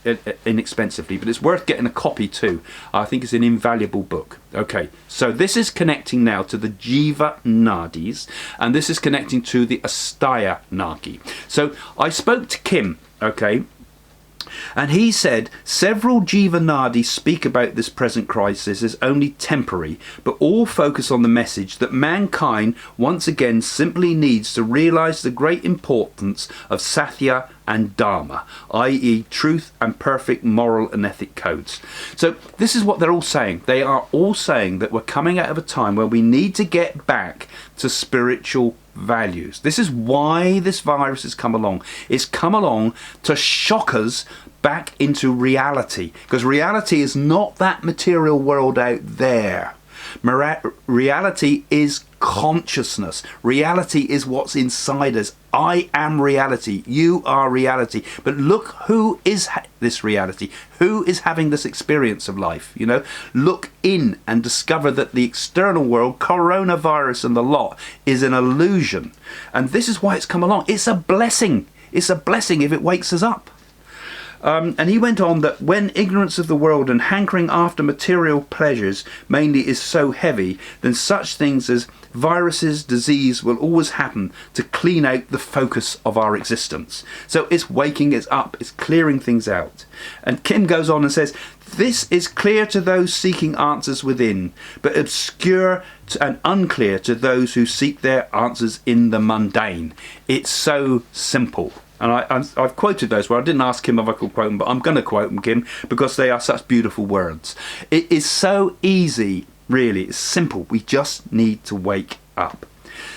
inexpensively, but it's worth getting a copy too. I think it's an invaluable book. Okay, so this is connecting now to the Jeeva Nadis, and this is connecting to the Astaya Nagi. So I spoke to Kim, okay, and he said several Jeeva Naadi speak about this present crisis as only temporary, but all focus on the message that mankind once again simply needs to realise the great importance of Satya and Darma, i.e. truth and perfect moral and ethic codes. So this is what they're all saying. They are all saying that we're coming out of a time where we need to get back to spiritual values. This is why this virus has come along. It's come along to shock us back into reality, because reality is not that material world out there. Reality is consciousness. Reality is what's inside us. I am reality. You are reality. But look who is this reality. Who is having this experience of life? You know, look in and discover that the external world, coronavirus and the lot, is an illusion. And this is why it's come along. It's a blessing. It's a blessing if it wakes us up. And he went on that when ignorance of the world and hankering after material pleasures mainly is so heavy, then such things as viruses, disease will always happen to clean out the focus of our existence. So it's waking us up, it's clearing things out. And Kim goes on and says, this is clear to those seeking answers within, but obscure and unclear to those who seek their answers in the mundane. It's so simple. And I've quoted those where I didn't ask him if I could quote them, but I'm going to quote them, Kim, because they are such beautiful words. It is so easy, really. It's simple. We just need to wake up.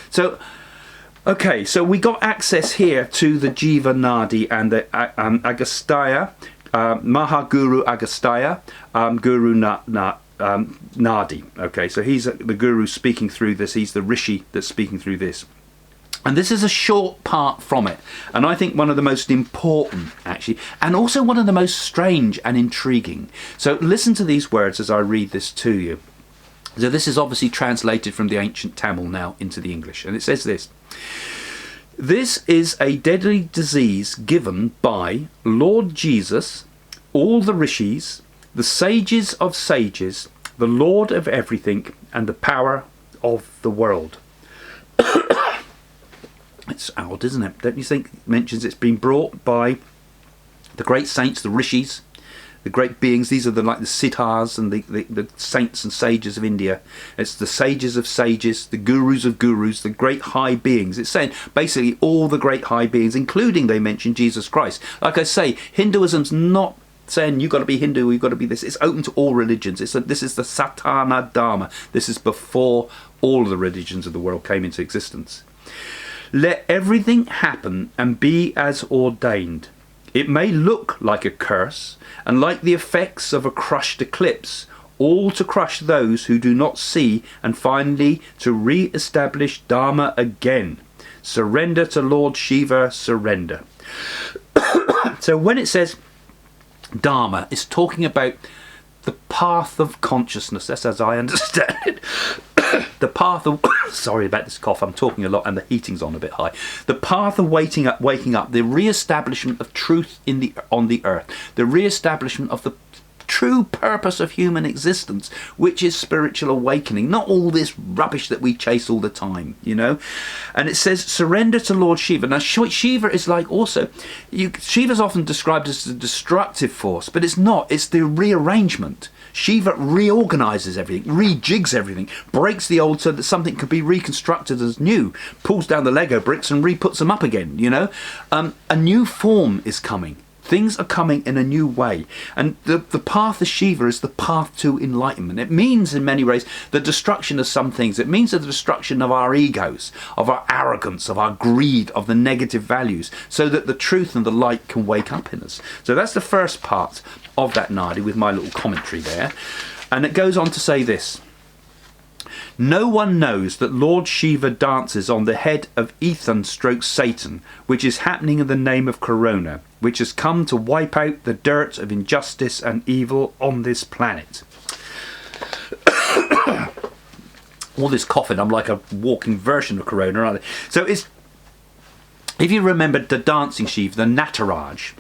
So, okay, so we got access here to the Jeeva Naadi and the Agastya, Mahaguru Agastya, Guru Naadi. Okay, so he's the guru speaking through this. He's the rishi that's speaking through this. And this is a short part from it, and I think one of the most important, actually, and also one of the most strange and intriguing. So listen to these words as I read this to you. So this is obviously translated from the ancient Tamil now into the English, and it says this. This is a deadly disease given by Lord Jesus, all the rishis, the sages of sages, the Lord of everything, and the power of the world. It's odd, isn't it? Don't you think? It mentions it's been brought by the great saints, the rishis, the great beings. These are the siddhas and the saints and sages of India. It's the sages of sages, the gurus of gurus, the great high beings. It's saying basically all the great high beings, including, they mention, Jesus Christ. Like I say, Hinduism's not saying you've got to be Hindu, you've got to be this. It's open to all religions. This is the Satana Dharma. This is before all of the religions of the world came into existence. Let everything happen and be as ordained. It may look like a curse and like the effects of a crushed eclipse, all to crush those who do not see, and finally to re-establish Dharma again. Surrender to Lord Shiva, surrender. So when it says Dharma, it's talking about the path of consciousness. That's as I understand it. The path of sorry about this cough, I'm talking a lot and the heating's on a bit high. The path of waking up, the re-establishment of truth on the earth, the re-establishment of the true purpose of human existence, which is spiritual awakening, not all this rubbish that we chase all the time, you know. And it says surrender to Lord Shiva. Now Shiva is like also, Shiva's often described as the destructive force, but it's not. It's the rearrangement. Shiva reorganizes everything, rejigs everything, breaks the old so that something could be reconstructed as new, pulls down the Lego bricks and re-puts them up again, you know. A new form is coming. Things are coming in a new way. And the path of Shiva is the path to enlightenment. It means in many ways the destruction of some things. It means the destruction of our egos, of our arrogance, of our greed, of the negative values, so that the truth and the light can wake up in us. So that's the first part of that Nadi with my little commentary there. And it goes on to say this. No one knows that Lord Shiva dances on the head of Ethan stroke Satan, which is happening in the name of Corona, which has come to wipe out the dirt of injustice and evil on this planet. All this coughing, I'm like a walking version of Corona, aren't I? So it's, if you remember the dancing Shiva, the Nataraj,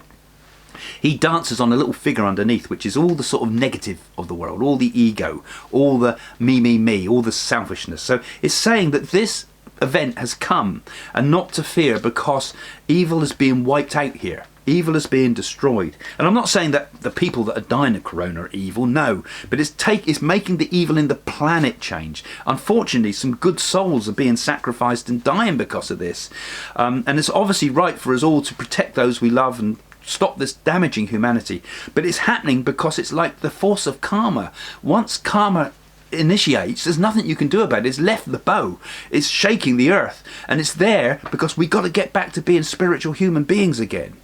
he dances on a little figure underneath, which is all the sort of negative of the world, all the ego, all the me, all the selfishness. So it's saying that this event has come and not to fear, because evil is being wiped out here. Evil is being destroyed. And I'm not saying that the people that are dying of Corona are evil, no. But it's making the evil in the planet change. Unfortunately, some good souls are being sacrificed and dying because of this. And it's obviously right for us all to protect those we love and stop this damaging humanity. But it's happening because it's like the force of karma. Once karma initiates, there's nothing you can do about it. It's left the bow. It's shaking the earth. And it's there because we got to get back to being spiritual human beings again.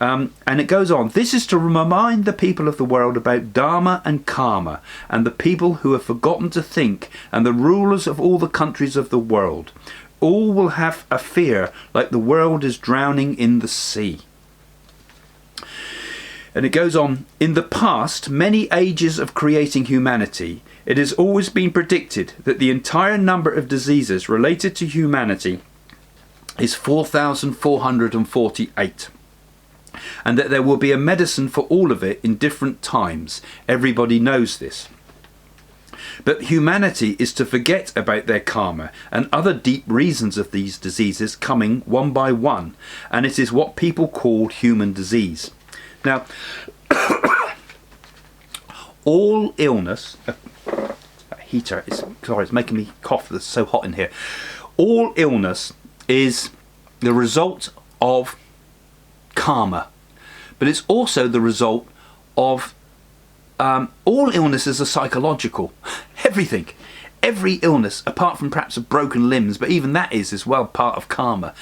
And it goes on, this is to remind the people of the world about Dharma and Karma, and the people who have forgotten to think, and the rulers of all the countries of the world. All will have a fear like the world is drowning in the sea. And it goes on, in the past many ages of creating humanity, it has always been predicted that the entire number of diseases related to humanity is 4,448. And that there will be a medicine for all of it in different times. Everybody knows this. But humanity is to forget about their karma and other deep reasons of these diseases coming one by one. And it is what people call human disease. Now, all illness... heater, sorry, it's making me cough. It's so hot in here. All illness is the result of karma, but it's also the result of all illnesses are psychological. Everything, every illness, apart from perhaps of broken limbs, but even that is as well part of karma.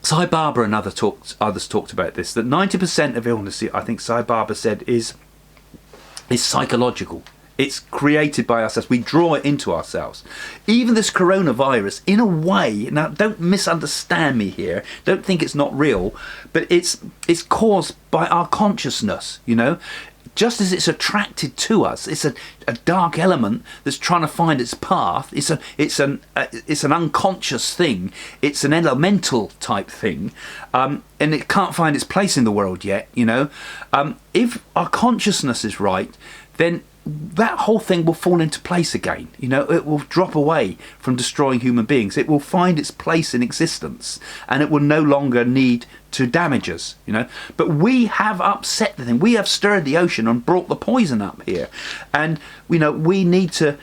Sai Baba and others talked about this, that 90% of illness, I think Sai Baba said, is psychological. It's created by ourselves. We draw it into ourselves. Even this coronavirus, in a way, now don't misunderstand me here, don't think it's not real, but it's caused by our consciousness, you know. Just as it's attracted to us, it's a dark element that's trying to find its path. It's an unconscious thing. It's an elemental type thing, and it can't find its place in the world yet, you know. If our consciousness is right, then that whole thing will fall into place again. You know, it will drop away from destroying human beings. It will find its place in existence, and it will no longer need to damage us, you know. But we have upset the thing. We have stirred the ocean and brought the poison up here, and you know, we need to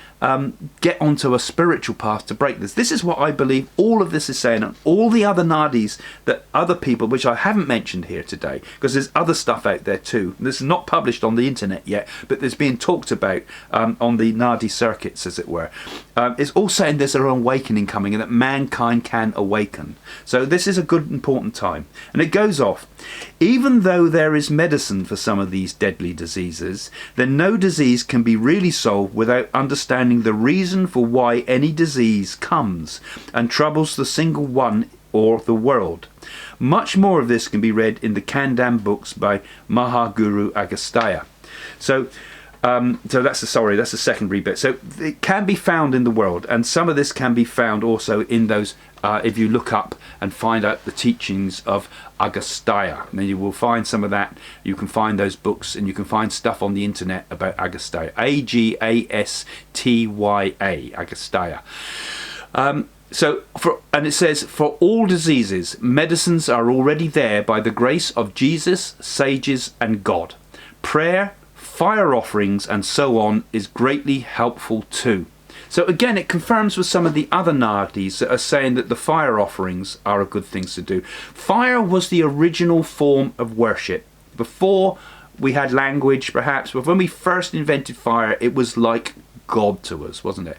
get onto a spiritual path to break this. This is what I believe all of this is saying, and all the other nadis that other people, which I haven't mentioned here today, because there's other stuff out there too. This is not published on the internet yet, but there's being talked about on the Nadi circuits, as it were. It's all saying there's an awakening coming and that mankind can awaken. So this is a good, important time. And it goes off. Even though there is medicine for some of these deadly diseases, then no disease can be really solved without understanding the reason for why any disease comes and troubles the single one or the world. Much more of this can be read in the Kandam books by Mahaguru Agastya. So that's the secondary bit. So it can be found in the world, and some of this can be found also in those, if you look up and find out the teachings of Agastya. And you will find some of that. You can find those books, and you can find stuff on the internet about Agastya. Agastya, Agastya. And it says, for all diseases, medicines are already there by the grace of Jesus, sages, and God. Prayer, fire offerings, and so on is greatly helpful too. So again, it confirms with some of the other Nadis that are saying that the fire offerings are a good thing to do. Fire was the original form of worship. Before we had language, perhaps, but when we first invented fire, it was like God to us, wasn't it?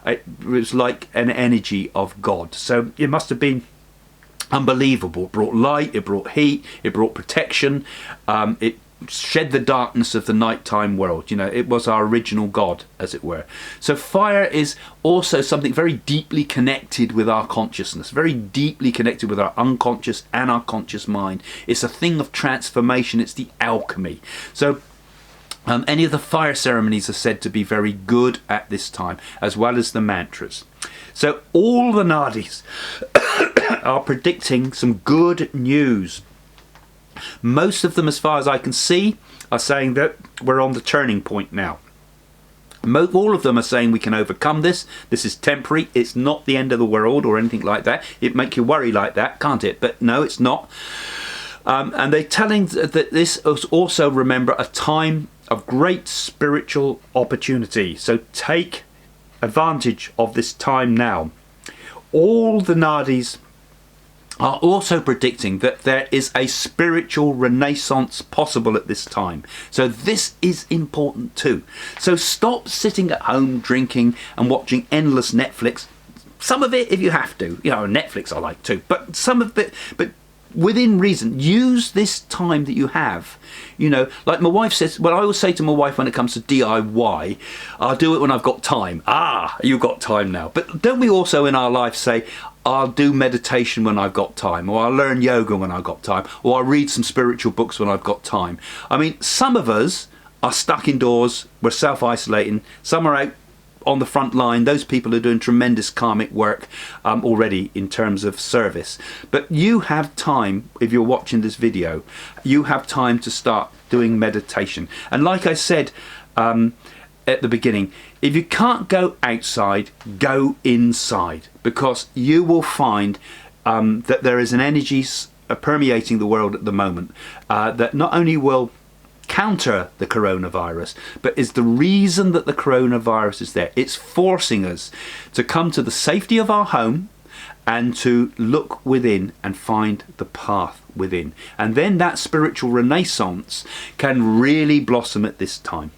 It was like an energy of God. So it must have been unbelievable. It brought light, it brought heat, it brought protection, it shed the darkness of the nighttime world. You know, it was our original God, as it were. So fire is also something very deeply connected with our consciousness, very deeply connected with our unconscious and our conscious mind. It's a thing of transformation. It's the alchemy. So any of the fire ceremonies are said to be very good at this time, as well as the mantras. So all the Nadis are predicting some good news. Most of them, as far as I can see, are saying that we're on the turning point now. All of them are saying we can overcome this. This is temporary. It's not the end of the world or anything like that. It make you worry like that, can't it? But no, it's not. And they're telling that this is also, remember, a time of great spiritual opportunity. So take advantage of this time now. All the Nadis are also predicting that there is a spiritual renaissance possible at this time. So this is important too. So stop sitting at home drinking and watching endless Netflix. Some of it if you have to. You know, Netflix I like too. But some of it, but within reason. Use this time that you have. You know, like my wife says, well, I always say to my wife when it comes to DIY, I'll do it when I've got time. You've got time now. But don't we also in our life say, I'll do meditation when I've got time, or I'll learn yoga when I've got time, or I'll read some spiritual books when I've got time. I mean, some of us are stuck indoors, we're self-isolating, some are out on the front line. Those people are doing tremendous karmic work already in terms of service. But you have time, if you're watching this video, you have time to start doing meditation. And like I said at the beginning, if you can't go outside, go inside, because you will find that there is an energy permeating the world at the moment that not only will counter the coronavirus, but is the reason that the coronavirus is there. It's forcing us to come to the safety of our home and to look within and find the path within. And then that spiritual renaissance can really blossom at this time.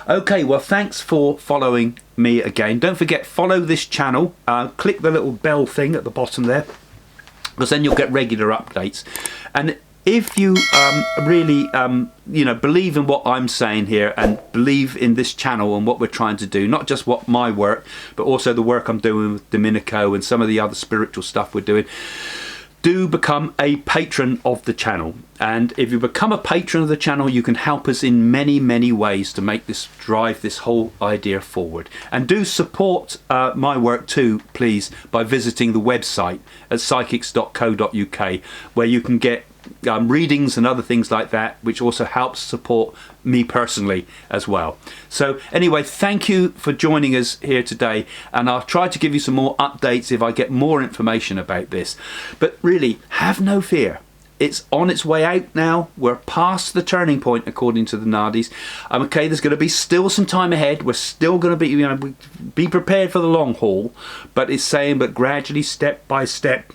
Okay, well, thanks for following me again. Don't forget, follow this channel. Click the little bell thing at the bottom there, because then you'll get regular updates. And if you really, believe in what I'm saying here and believe in this channel and what we're trying to do, not just what my work, but also the work I'm doing with Domenico and some of the other spiritual stuff we're doing, do become a patron of the channel. And if you become a patron of the channel, you can help us in many, many ways to make this, drive this whole idea forward. And do support my work too, please, by visiting the website at psychics.co.uk, where you can get readings and other things like that, which also helps support me personally as well. So anyway, thank you for joining us here today, and I'll try to give you some more updates if I get more information about this. But really, have no fear. It's on its way out now. We're past the turning point, according to the Nadis. Okay, there's going to be still some time ahead. We're still going to be, be prepared for the long haul. But it's saying, but gradually, step by step,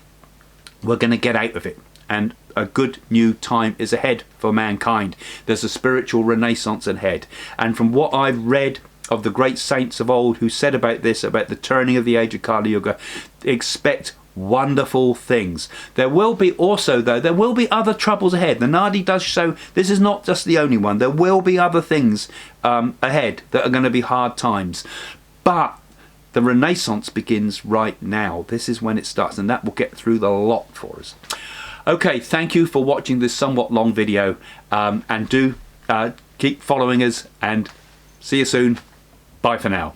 we're going to get out of it. And a good new time is ahead for mankind. There's a spiritual renaissance ahead. And from what I've read of the great saints of old who said about this, about the turning of the age of Kali Yuga, expect wonderful things. There will be also, though, there will be other troubles ahead. The Nadi does show this is not just the only one. There will be other things ahead that are going to be hard times. But the Renaissance begins right now. This is when it starts, and that will get through the lot for us. Okay, thank you for watching this somewhat long video, and do keep following us, and see you soon. Bye for now.